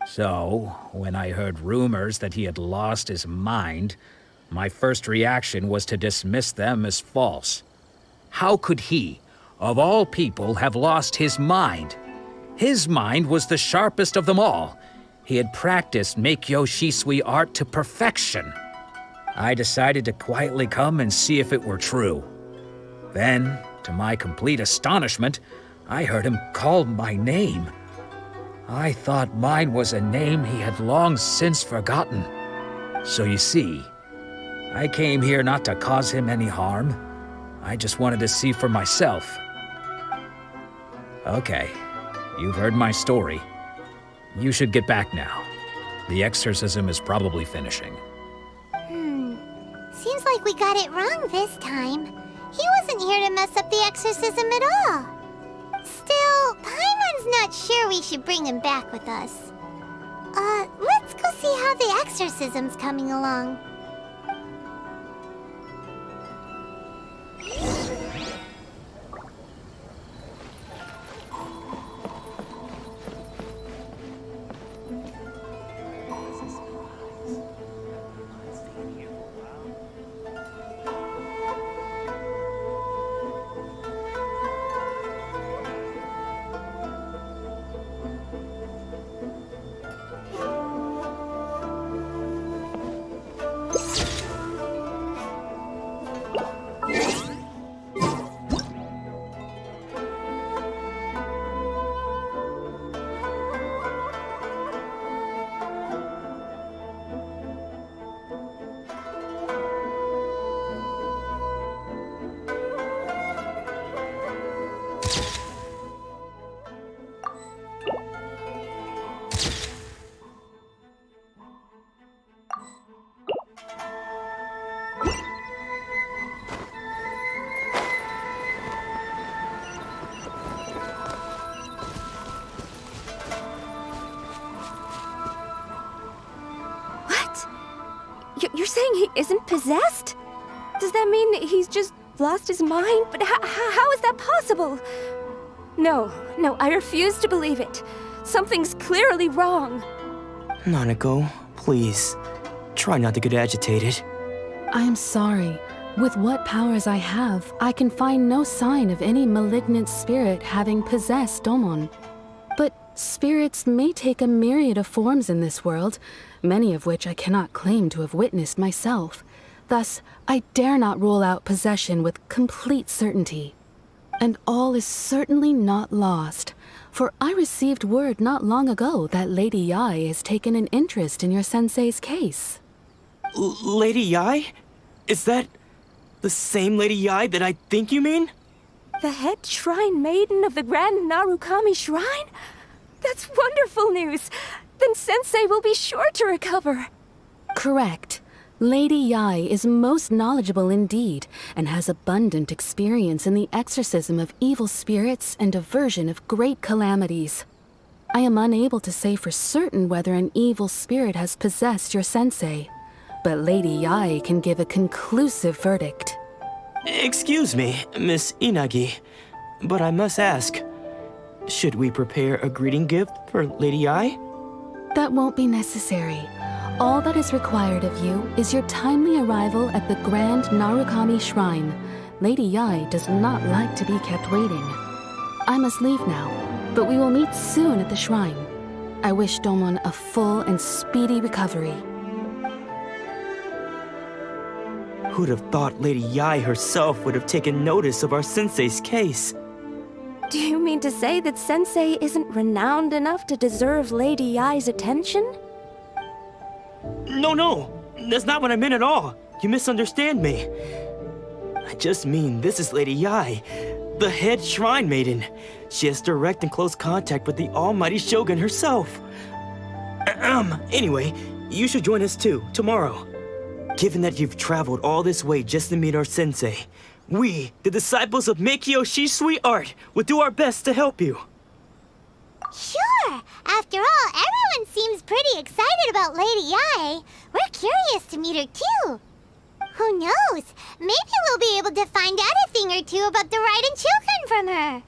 So, when I heard rumors that he had lost his mind, my first reaction was to dismiss them as false. How could he, of all people, have lost his mind? His mind was the sharpest of them all. He had practiced Meikyo Shisui art to perfection. I decided to quietly come and see if it were true. Then, to my complete astonishment, I heard him call my name. I thought mine was a name he had long since forgotten. So you see, I came here not to cause him any harm. I just wanted to see for myself. Okay, you've heard my story. You should get back now. The exorcism is probably finishing. Seems like we got it wrong this time. He wasn't here to mess up the exorcism at all. Still, Paimon's not sure we should bring him back with us. Let's go see how the exorcism's coming along. You're saying he isn't possessed? Does that mean he's just lost his mind? But how is that possible? No, I refuse to believe it. Something's clearly wrong. Nanako, please. Try not to get agitated. I am sorry. With what powers I have, I can find no sign of any malignant spirit having possessed Domon. But spirits may take a myriad of forms in this world, many of which I cannot claim to have witnessed myself. Thus, I dare not rule out possession with complete certainty. And all is certainly not lost, for I received word not long ago that Lady Yai has taken an interest in your sensei's case. Lady Yai? Is that the same Lady Yai that I think you mean? The head shrine maiden of the Grand Narukami Shrine? That's wonderful news! Then Sensei will be sure to recover. Correct. Lady Yai is most knowledgeable indeed, and has abundant experience in the exorcism of evil spirits and aversion of great calamities. I am unable to say for certain whether an evil spirit has possessed your sensei, but Lady Yai can give a conclusive verdict. Excuse me, Miss Inagi, but I must ask, should we prepare a greeting gift for Lady Yai? That won't be necessary. All that is required of you is your timely arrival at the Grand Narukami Shrine. Lady Yai does not like to be kept waiting. I must leave now, but we will meet soon at the shrine. I wish Domon a full and speedy recovery. Who'd have thought Lady Yai herself would have taken notice of our sensei's case? Do you mean to say that Sensei isn't renowned enough to deserve Lady Yai's attention? No, that's not what I meant at all. You misunderstand me. I just mean this is Lady Yae, the head shrine maiden. She has direct and close contact with the almighty Shogun herself. Anyway, you should join us too, tomorrow. Given that you've traveled all this way just to meet our sensei, we, the disciples of Meikyo Shisui Art, will do our best to help you. Sure! After all, everyone seems pretty excited about Lady Yae. We're curious to meet her too. Who knows? Maybe we'll be able to find out a thing or two about the Raiden children from her.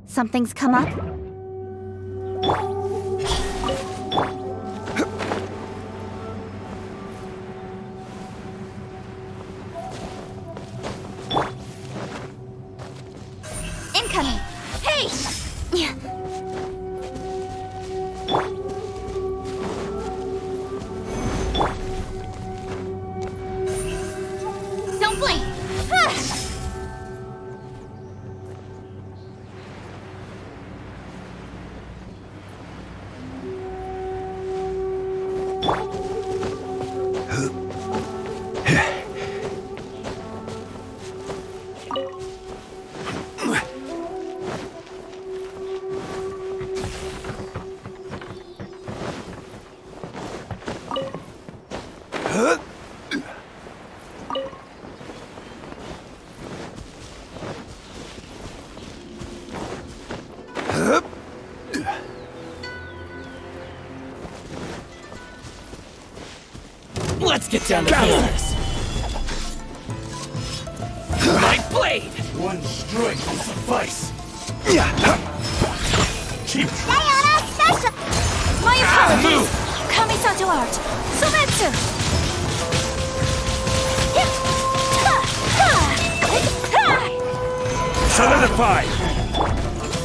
Something's come up? Incoming! Hey! Don't blink! Let's get down to business. My blade! One strike will suffice. Cheap. Diana special! My apologies! Move! Kamisato art! Sumetsu! Solidify!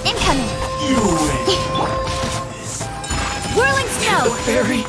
Incoming! You win! Whirling snow! Fairy!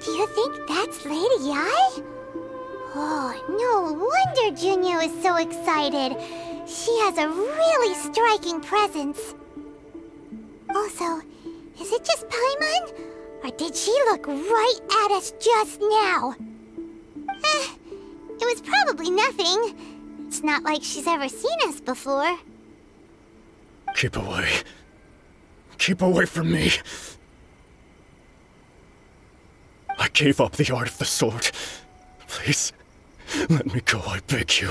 Do you think that's Lady Ai? Oh, no wonder Junyo is so excited. She has a really striking presence. Also, is it just Paimon? Or did she look right at us just now? It was probably nothing. It's not like she's ever seen us before. Keep away. Keep away from me. I gave up the art of the sword. Please, let me go, I beg you.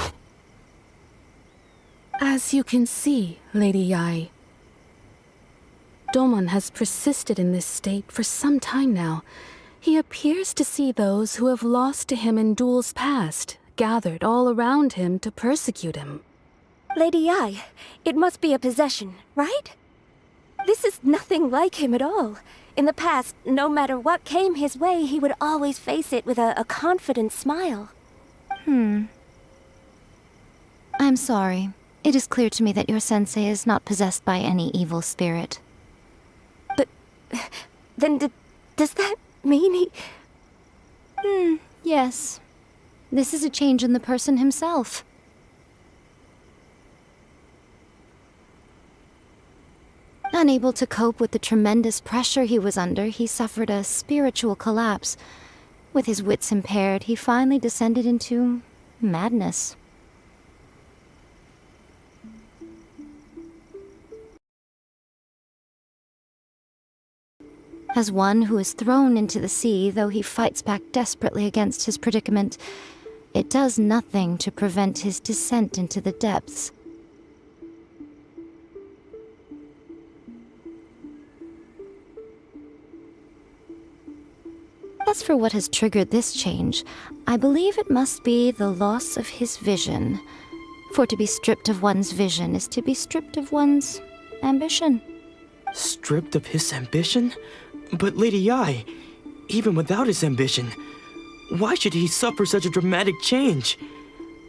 As you can see, Lady Yai, Domon has persisted in this state for some time now. He appears to see those who have lost to him in duels past, gathered all around him to persecute him. Lady Yai, it must be a possession, right? This is nothing like him at all. In the past, no matter what came his way, he would always face it with a confident smile. I'm sorry. It is clear to me that your sensei is not possessed by any evil spirit. But then does that mean he... Yes. This is a change in the person himself. Unable to cope with the tremendous pressure he was under, he suffered a spiritual collapse. With his wits impaired, he finally descended into madness. As one who is thrown into the sea, though he fights back desperately against his predicament, it does nothing to prevent his descent into the depths. As for what has triggered this change, I believe it must be the loss of his vision. For to be stripped of one's vision is to be stripped of one's ambition. Stripped of his ambition? But Lady Yai, even without his ambition, why should he suffer such a dramatic change?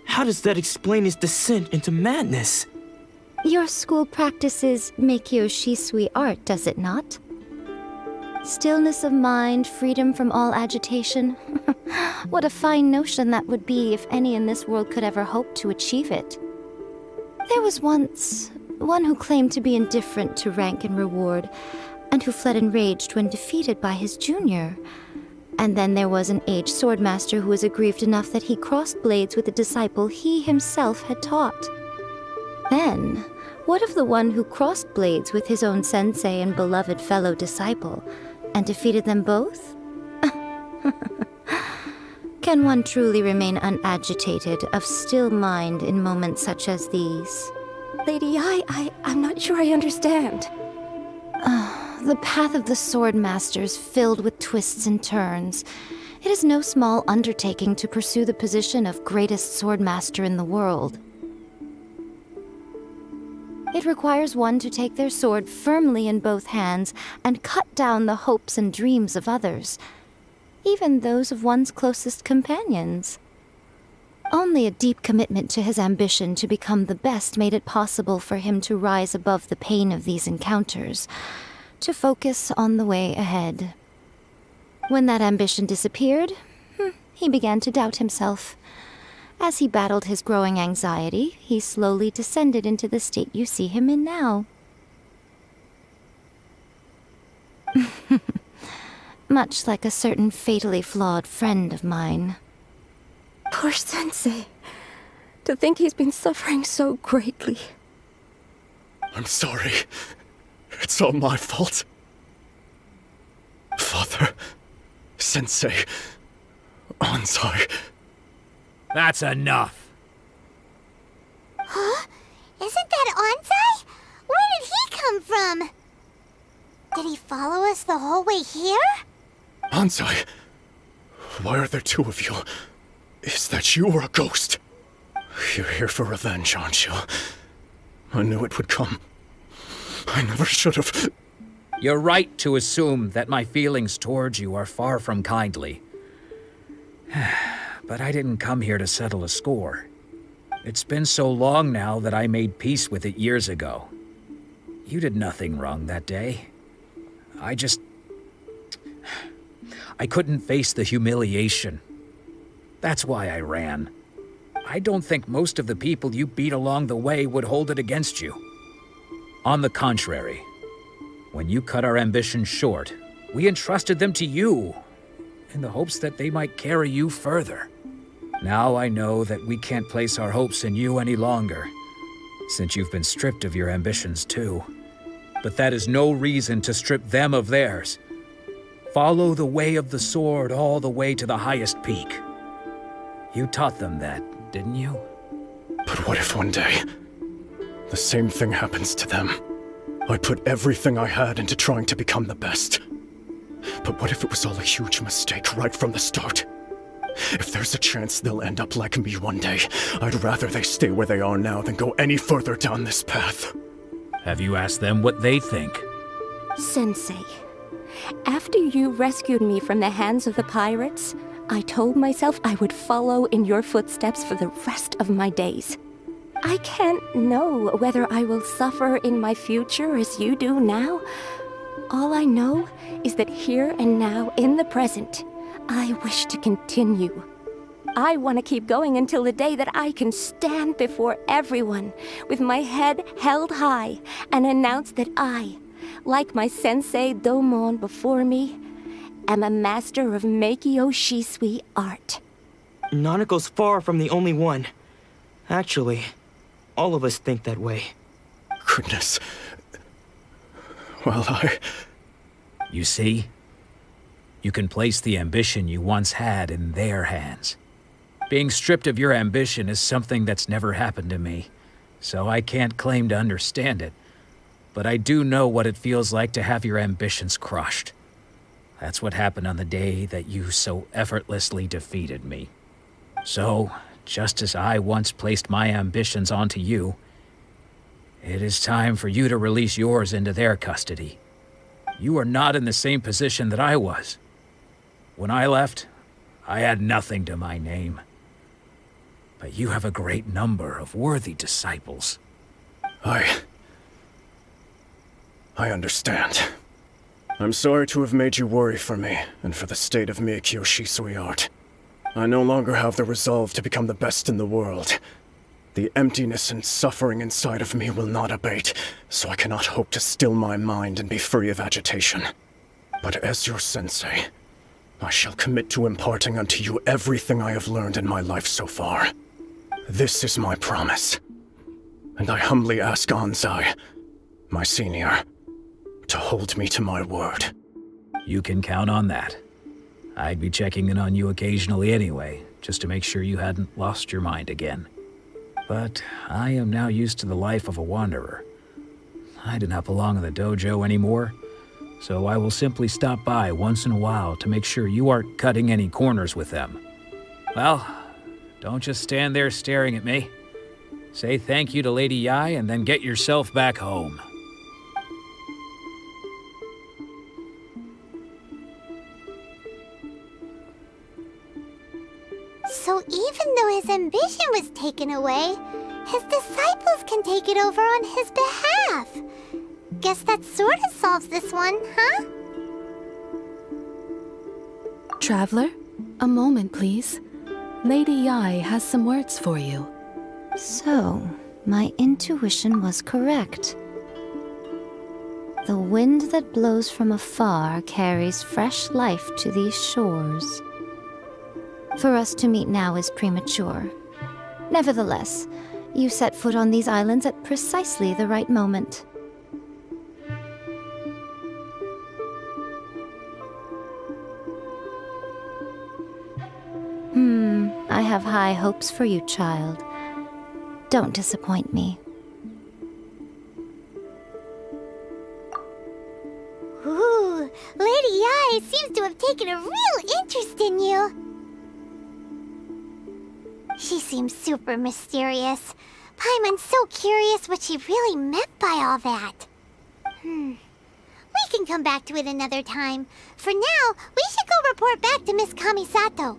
How does that explain his descent into madness? Your school practices Meikyo Shisui art, does it not? Stillness of mind, freedom from all agitation. What a fine notion that would be if any in this world could ever hope to achieve it. There was once one who claimed to be indifferent to rank and reward, and who fled enraged when defeated by his junior. And then there was an aged swordmaster who was aggrieved enough that he crossed blades with a disciple he himself had taught. Then, what of the one who crossed blades with his own sensei and beloved fellow disciple, and defeated them both? Can one truly remain unagitated, of still mind in moments such as these? Lady Yai, I'm not sure I understand. The path of the swordmaster is filled with twists and turns. It is no small undertaking to pursue the position of greatest swordmaster in the world. It requires one to take their sword firmly in both hands and cut down the hopes and dreams of others, even those of one's closest companions. Only a deep commitment to his ambition to become the best made it possible for him to rise above the pain of these encounters, to focus on the way ahead. When that ambition disappeared, he began to doubt himself. As he battled his growing anxiety, he slowly descended into the state you see him in now. Much like a certain fatally flawed friend of mine. Poor Sensei. To think he's been suffering so greatly. I'm sorry. It's all my fault. Father, Sensei, Onsai. That's enough. Huh? Isn't that Onsai? Where did he come from? Did he he follow us the whole way here? Anzai, why are there two of you? Is that you or a ghost? You're here for revenge, aren't you? I knew it would come. I never should have. You're right to assume that my feelings towards you are far from kindly. But I didn't come here to settle a score. It's been so long now that I made peace with it years ago. You did nothing wrong that day. I couldn't face the humiliation. That's why I ran. I don't think most of the people you beat along the way would hold it against you. On the contrary, when you cut our ambitions short, we entrusted them to you, in the hopes that they might carry you further. Now I know that we can't place our hopes in you any longer, since you've been stripped of your ambitions too. But that is no reason to strip them of theirs. Follow the way of the sword all the way to the highest peak. You taught them that, didn't you? But what if one day, the same thing happens to them? I put everything I had into trying to become the best. But what if it was all a huge mistake right from the start? If there's a chance they'll end up like me one day, I'd rather they stay where they are now than go any further down this path. Have you asked them what they think? Sensei, after you rescued me from the hands of the pirates, I told myself I would follow in your footsteps for the rest of my days. I can't know whether I will suffer in my future as you do now. All I know is that here and now, in the present, I wish to continue. I want to keep going until the day that I can stand before everyone with my head held high and announce that I, like my sensei Domon before me, am a master of Meikyo Shisui art. Nanako's far from the only one. Actually, all of us think that way. Goodness. Well, You see? You can place the ambition you once had in their hands. Being stripped of your ambition is something that's never happened to me, so I can't claim to understand it. But I do know what it feels like to have your ambitions crushed. That's what happened on the day that you so effortlessly defeated me. So, just as I once placed my ambitions onto you, it is time for you to release yours into their custody. You are not in the same position that I was. When I left, I had nothing to my name. But you have a great number of worthy disciples. I understand. I'm sorry to have made you worry for me, and for the state of Meikyo Shisui art. I no longer have the resolve to become the best in the world. The emptiness and suffering inside of me will not abate, so I cannot hope to still my mind and be free of agitation. But as your sensei, I shall commit to imparting unto you everything I have learned in my life so far. This is my promise. And I humbly ask Anzai, my senior, to hold me to my word. You can count on that. I'd be checking in on you occasionally anyway, just to make sure you hadn't lost your mind again. But I am now used to the life of a wanderer. I do not belong in the dojo anymore, so I will simply stop by once in a while to make sure you aren't cutting any corners with them. Well, don't just stand there staring at me. Say thank you to Lady Yai and then get yourself back home. So even though his ambition was taken away, his disciples can take it over on his behalf. Guess that sort of solves this one, huh? Traveler, a moment, please. Lady Yai has some words for you. So, my intuition was correct. The wind that blows from afar carries fresh life to these shores. For us to meet now is premature. Nevertheless, you set foot on these islands at precisely the right moment. I have high hopes for you, child. Don't disappoint me. Ooh. Lady Yae seems to have taken a real interest in you. She seems super mysterious. Paimon's so curious what she really meant by all that. We can come back to it another time. For now, we should go report back to Miss Kamisato.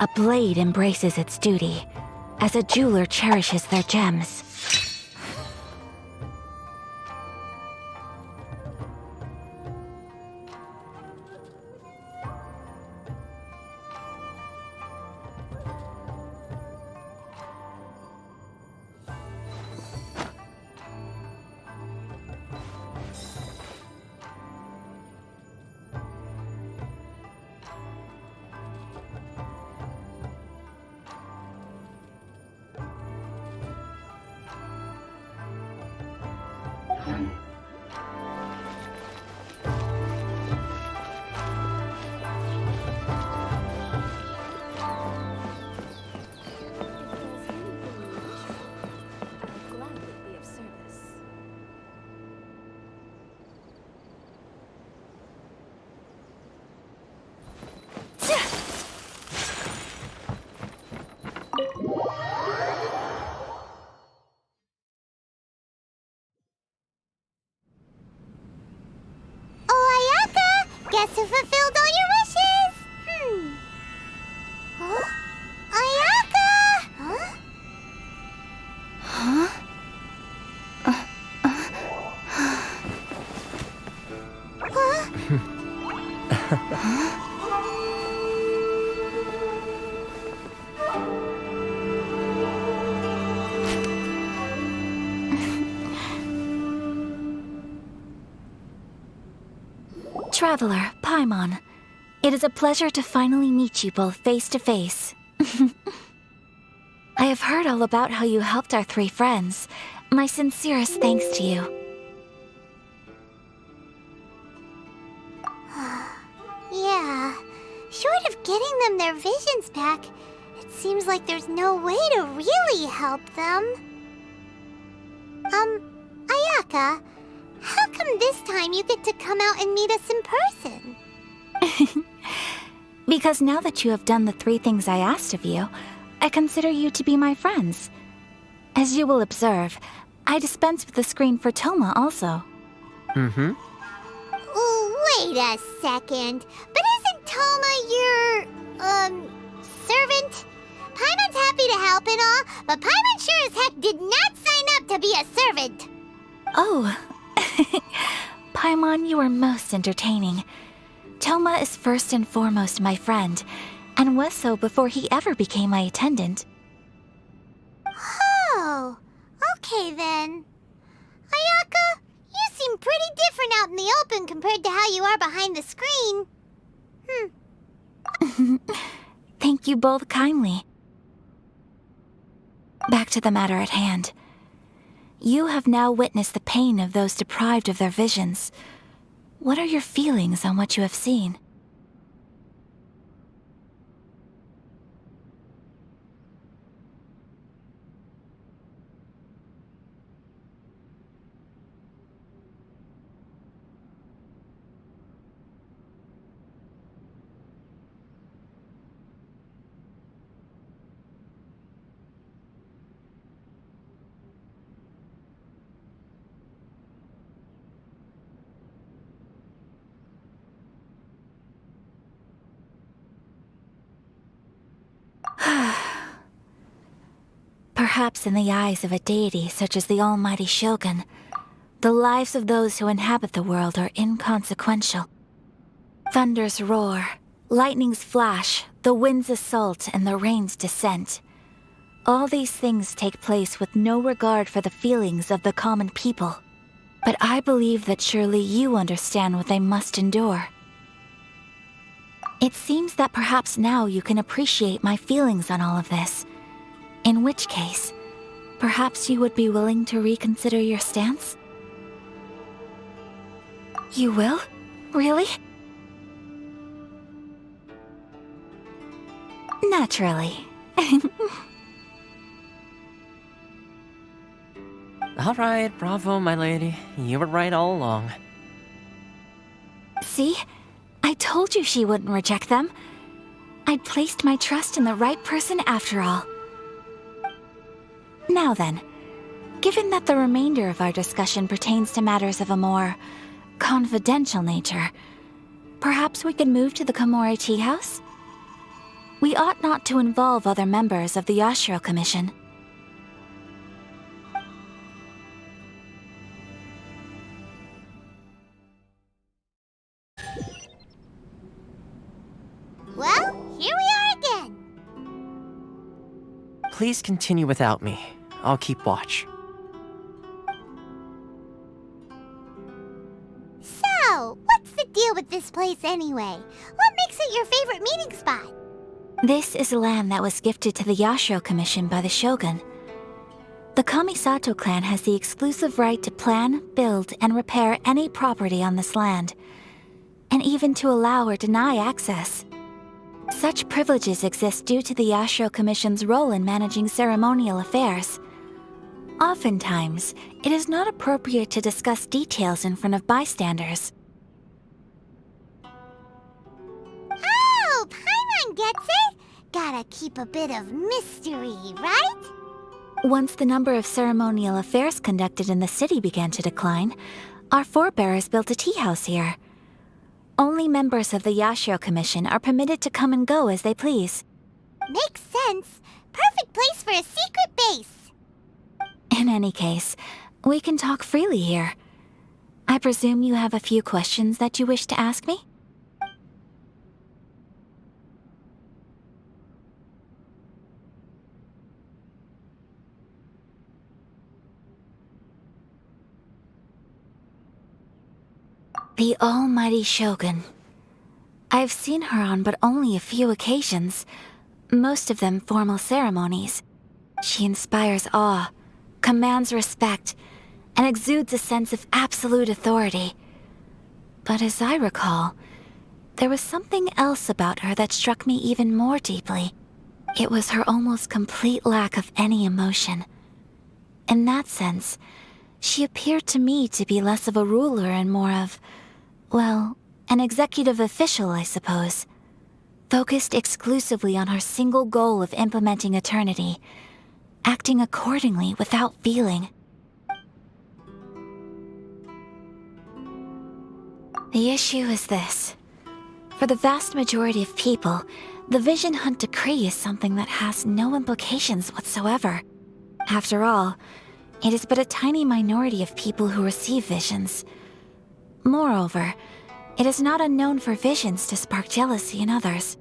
A blade embraces its duty, as a jeweler cherishes their gems. Guess who fulfilled all your wishes? Huh? Ayaka! Huh? Huh? Traveler, Paimon, it is a pleasure to finally meet you both face to face. I have heard all about how you helped our three friends. My sincerest thanks to you. Yeah, short of getting them their visions back, it seems like there's no way to really help them. Ayaka, how come this time you get to come out and meet us in person? Because now that you have done the 3 things I asked of you, I consider you to be my friends. As you will observe, I dispense with the screen for Toma also. Wait a second. But isn't Toma your, servant? Paimon to help and all, but Paimon sure as heck did not sign up to be a servant. Oh. Paimon, you are most entertaining. Toma is first and foremost my friend, and was so before he ever became my attendant. Oh, okay then. Ayaka, you seem pretty different out in the open compared to how you are behind the screen. Thank you both kindly. Back to the matter at hand. You have now witnessed the pain of those deprived of their visions. What are your feelings on what you have seen? Perhaps in the eyes of a deity such as the almighty Shogun, the lives of those who inhabit the world are inconsequential. Thunders roar, lightnings flash, the winds assault, and the rains descent. All these things take place with no regard for the feelings of the common people. But I believe that surely you understand what they must endure. It seems that perhaps now you can appreciate my feelings on all of this. In which case, perhaps you would be willing to reconsider your stance? You will? Really? Naturally. All right, bravo, my lady. You were right all along. See? I told you she wouldn't reject them. I'd placed my trust in the right person after all. Now then, given that the remainder of our discussion pertains to matters of a more confidential nature, perhaps we could move to the Komori Tea House? We ought not to involve other members of the Yashiro Commission. Well, here we are again. Please continue without me. I'll keep watch. So, what's the deal with this place anyway? What makes it your favorite meeting spot? This is land that was gifted to the Yashiro Commission by the Shogun. The Kamisato clan has the exclusive right to plan, build, and repair any property on this land, and even to allow or deny access. Such privileges exist due to the Yashiro Commission's role in managing ceremonial affairs. Oftentimes, it is not appropriate to discuss details in front of bystanders. Oh, Paimon gets it! Gotta keep a bit of mystery, right? Once the number of ceremonial affairs conducted in the city began to decline, our forebears built a tea house here. Only members of the Yashiro Commission are permitted to come and go as they please. Makes sense. Perfect place for a secret base. In any case, we can talk freely here. I presume you have a few questions that you wish to ask me? The almighty Shogun. I've seen her on but only a few occasions, most of them formal ceremonies. She inspires awe, commands respect, and exudes a sense of absolute authority. But as I recall, there was something else about her that struck me even more deeply. It was her almost complete lack of any emotion. In that sense, she appeared to me to be less of a ruler and more of, well, an executive official, I suppose. Focused exclusively on her single goal of implementing eternity, acting accordingly without feeling. The issue is this. For the vast majority of people, the Vision Hunt Decree is something that has no implications whatsoever. After all, it is but a tiny minority of people who receive visions. Moreover, it is not unknown for visions to spark jealousy in others.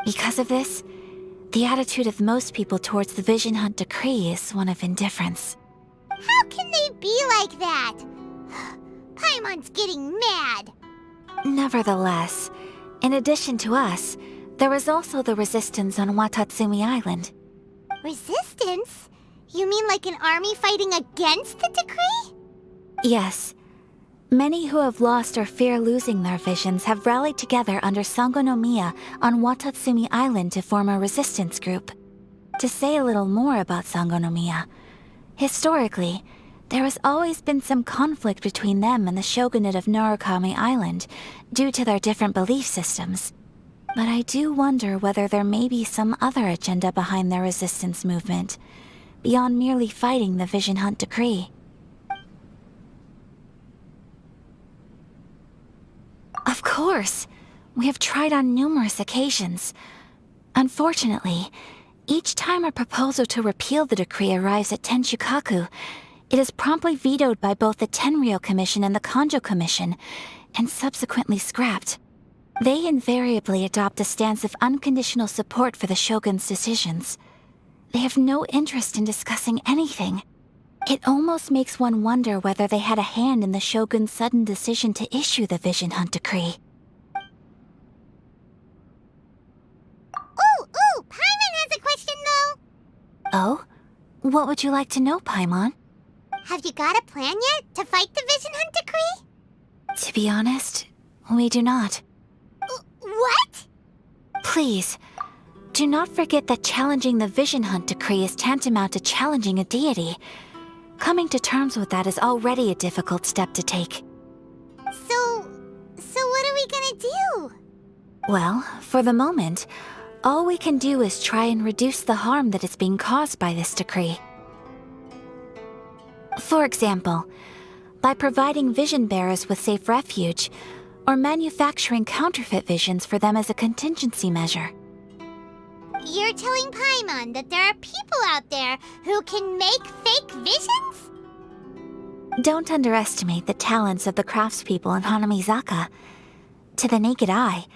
Because of this, the attitude of most people towards the Vision Hunt Decree is one of indifference. How can they be like that? Paimon's getting mad. Nevertheless, in addition to us, there is also the resistance on Watatsumi Island. Resistance? You mean like an army fighting against the decree? Yes. Many who have lost or fear losing their visions have rallied together under Sangonomiya on Watatsumi Island to form a resistance group. To say a little more about Sangonomiya, historically, there has always been some conflict between them and the shogunate of Narukami Island due to their different belief systems. But I do wonder whether there may be some other agenda behind their resistance movement, beyond merely fighting the Vision Hunt Decree. Of course! We have tried on numerous occasions. Unfortunately, each time a proposal to repeal the decree arrives at Tenshukaku, it is promptly vetoed by both the Tenryou Commission and the Kanjo Commission, and subsequently scrapped. They invariably adopt a stance of unconditional support for the Shogun's decisions. They have no interest in discussing anything. It almost makes one wonder whether they had a hand in the Shogun's sudden decision to issue the Vision Hunt Decree. Ooh, Paimon has a question though. Oh? What would you like to know, Paimon? Have you got a plan yet to fight the Vision Hunt Decree? To be honest, we do not. What? Please, do not forget that challenging the Vision Hunt Decree is tantamount to challenging a deity. Coming to terms with that is already a difficult step to take. So what are we gonna do? Well, for the moment, all we can do is try and reduce the harm that is being caused by this decree. For example, by providing vision bearers with safe refuge, or manufacturing counterfeit visions for them as a contingency measure. You're telling Paimon that there are people out there who can make fake visions? Don't underestimate the talents of the craftspeople in Hanamizaka. To the naked eye,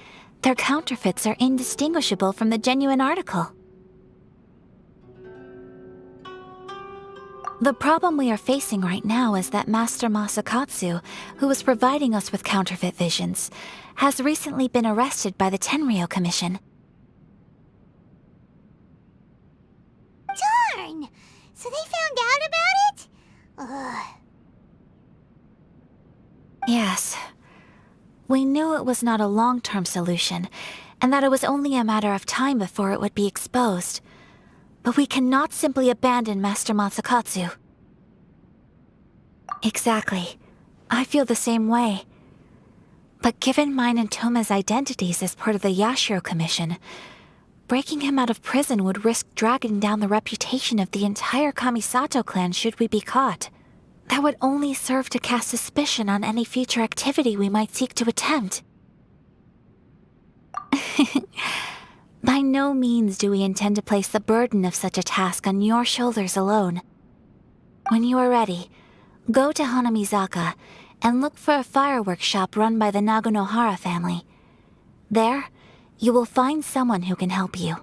their counterfeits are indistinguishable from the genuine article. The problem we are facing right now is that Master Masakatsu, who was providing us with counterfeit visions, has recently been arrested by the Tenryou Commission. Darn! So they found out about it? Ugh. Yes. We knew it was not a long-term solution, and that it was only a matter of time before it would be exposed. But we cannot simply abandon Master Masakatsu. Exactly. I feel the same way. But given mine and Toma's identities as part of the Yashiro Commission, breaking him out of prison would risk dragging down the reputation of the entire Kamisato clan should we be caught. That would only serve to cast suspicion on any future activity we might seek to attempt. By no means do we intend to place the burden of such a task on your shoulders alone. When you are ready, go to Hanamizaka and look for a fireworks shop run by the Nagonohara family. There, you will find someone who can help you.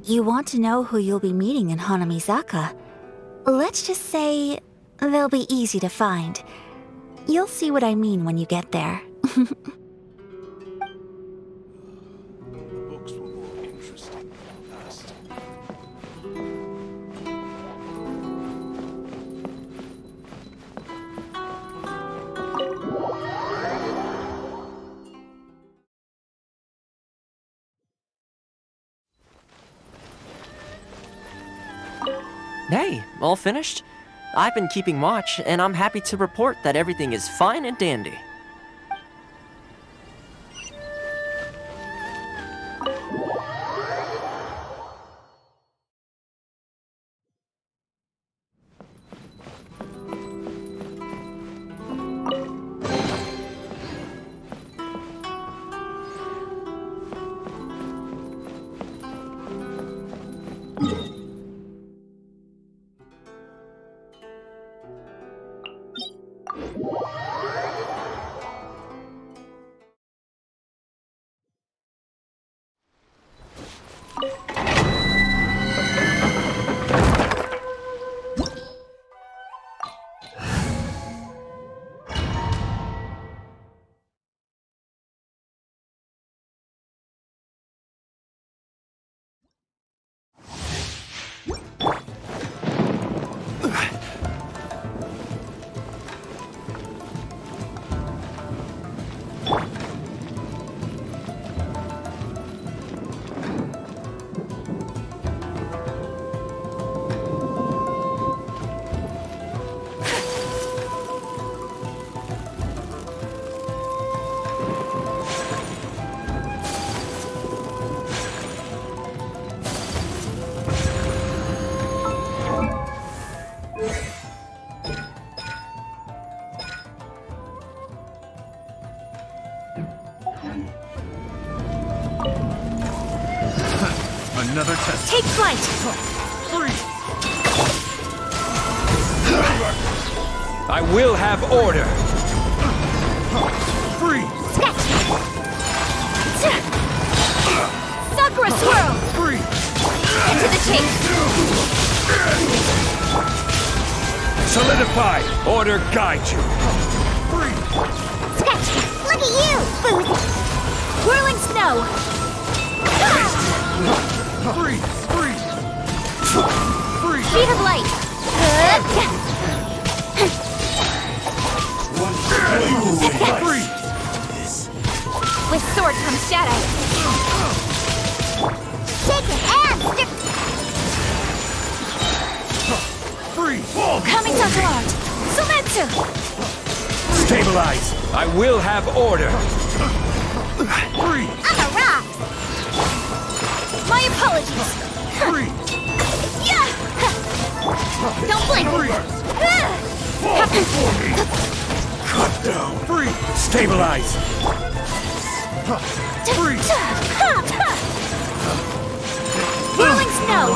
You want to know who you'll be meeting in Hanamizaka? Let's just say they'll be easy to find. You'll see what I mean when you get there. Books were more interesting in the past. Hey, all finished? I've been keeping watch, and I'm happy to report that everything is fine and dandy. Another test. Take flight! I will have order. Sakura swirl! Get to the chase! Solidify. Order guide you. Sketch! Look at you, Boozy! Whirling snow! Speed of light! With sword comes shadow. Shake it and stick! Coming to large! Sumetsu! Stabilize. I will have order. I'm a rock! My apologies! Yeah! Don't blink! Cut down. Stabilize. Whirling snow!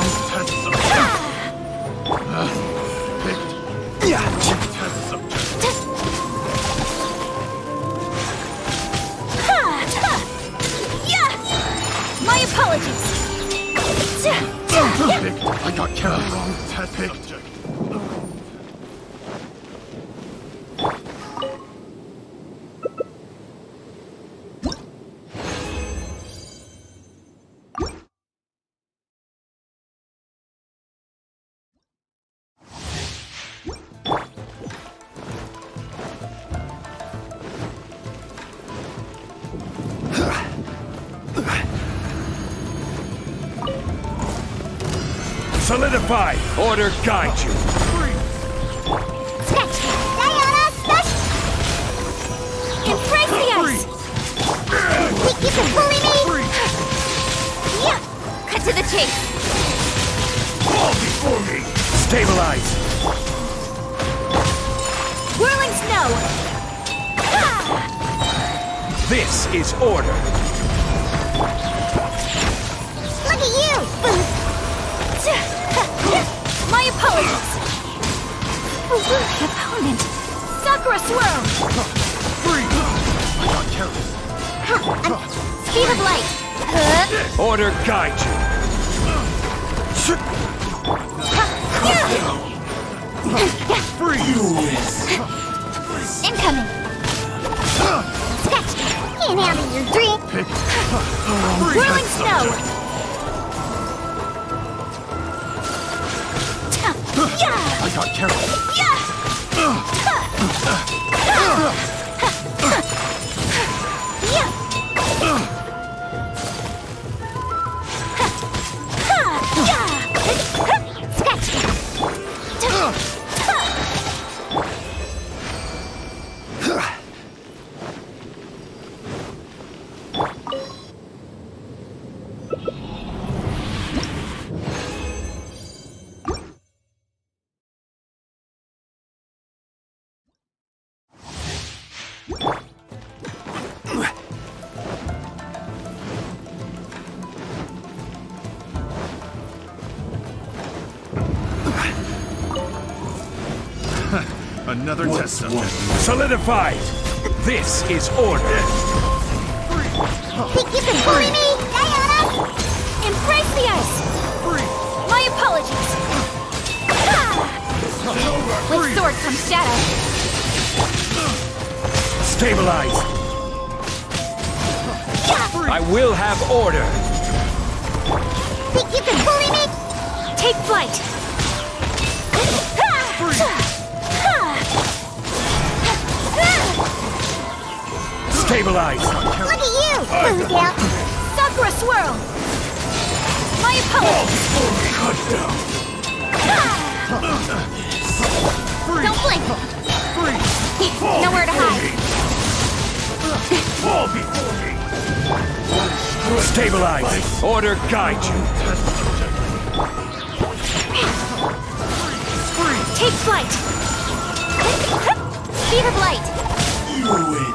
My apologies! I got carried wrong. Test. Solidify. Order guide you. Sketch! Diana, special! Embrace the ice! Think you can bully me? Yeah! Cut to the chase! Fall before me. Stabilize. Whirling snow! This is order. Look at you, Boozy! My apologies! Opponent! Sakura swirl! Speed of light! Order guide you. Incoming! Sketch! Can't handle your drink! Whirling snow! I got carried. Another test subject. Solidified. This is order. Think you can bully me, Diana? Embrace the ice! My apologies! With sword comes shadow. Stabilize. I will have order. Think you can bully me? Take flight! Stabilize. Look at you, Boozy! Sakura swirl! My apologies! Cut down. Don't blink! Nowhere to hide! Fall before me. Stabilize. Order guide you. Take flight! Speed of light! You win.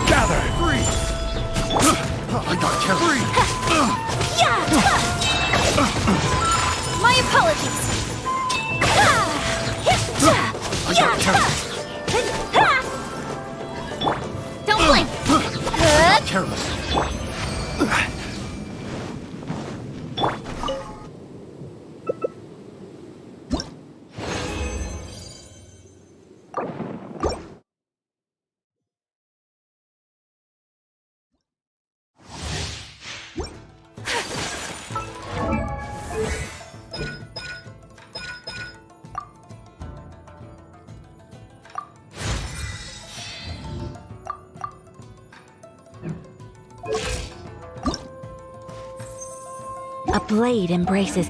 Gather. I got carried. careless. A blade embraces.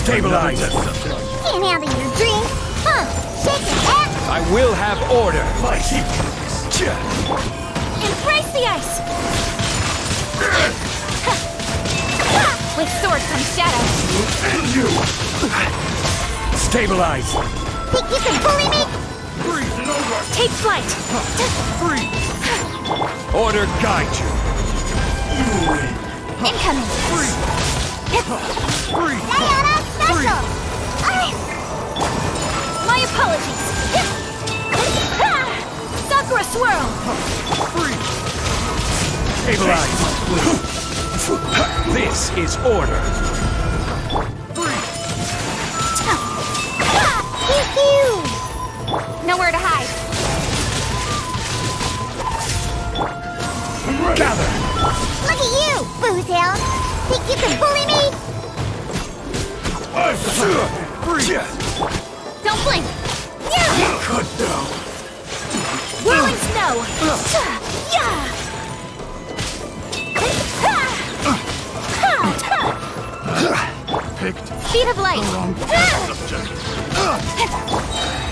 Stabilize! Can't handle your drink. Huh? Shake your ass. I will have order! Embrace the ice! With sword comes shadow. And you! Stabilize! Think you can bully me? Freeze and over! Take flight! Freeze! Order guide you! You win! Incoming! Freeze! Freeze! Diana, special! My apologies! Sakura swirl! Freeze! Stabilize! This is order! Nowhere to hide. Gather! Look at you, boozhound! Think you can bully me? Don't blink! Good now! Whirling snow! Yeah! Picked Speed of light! subject.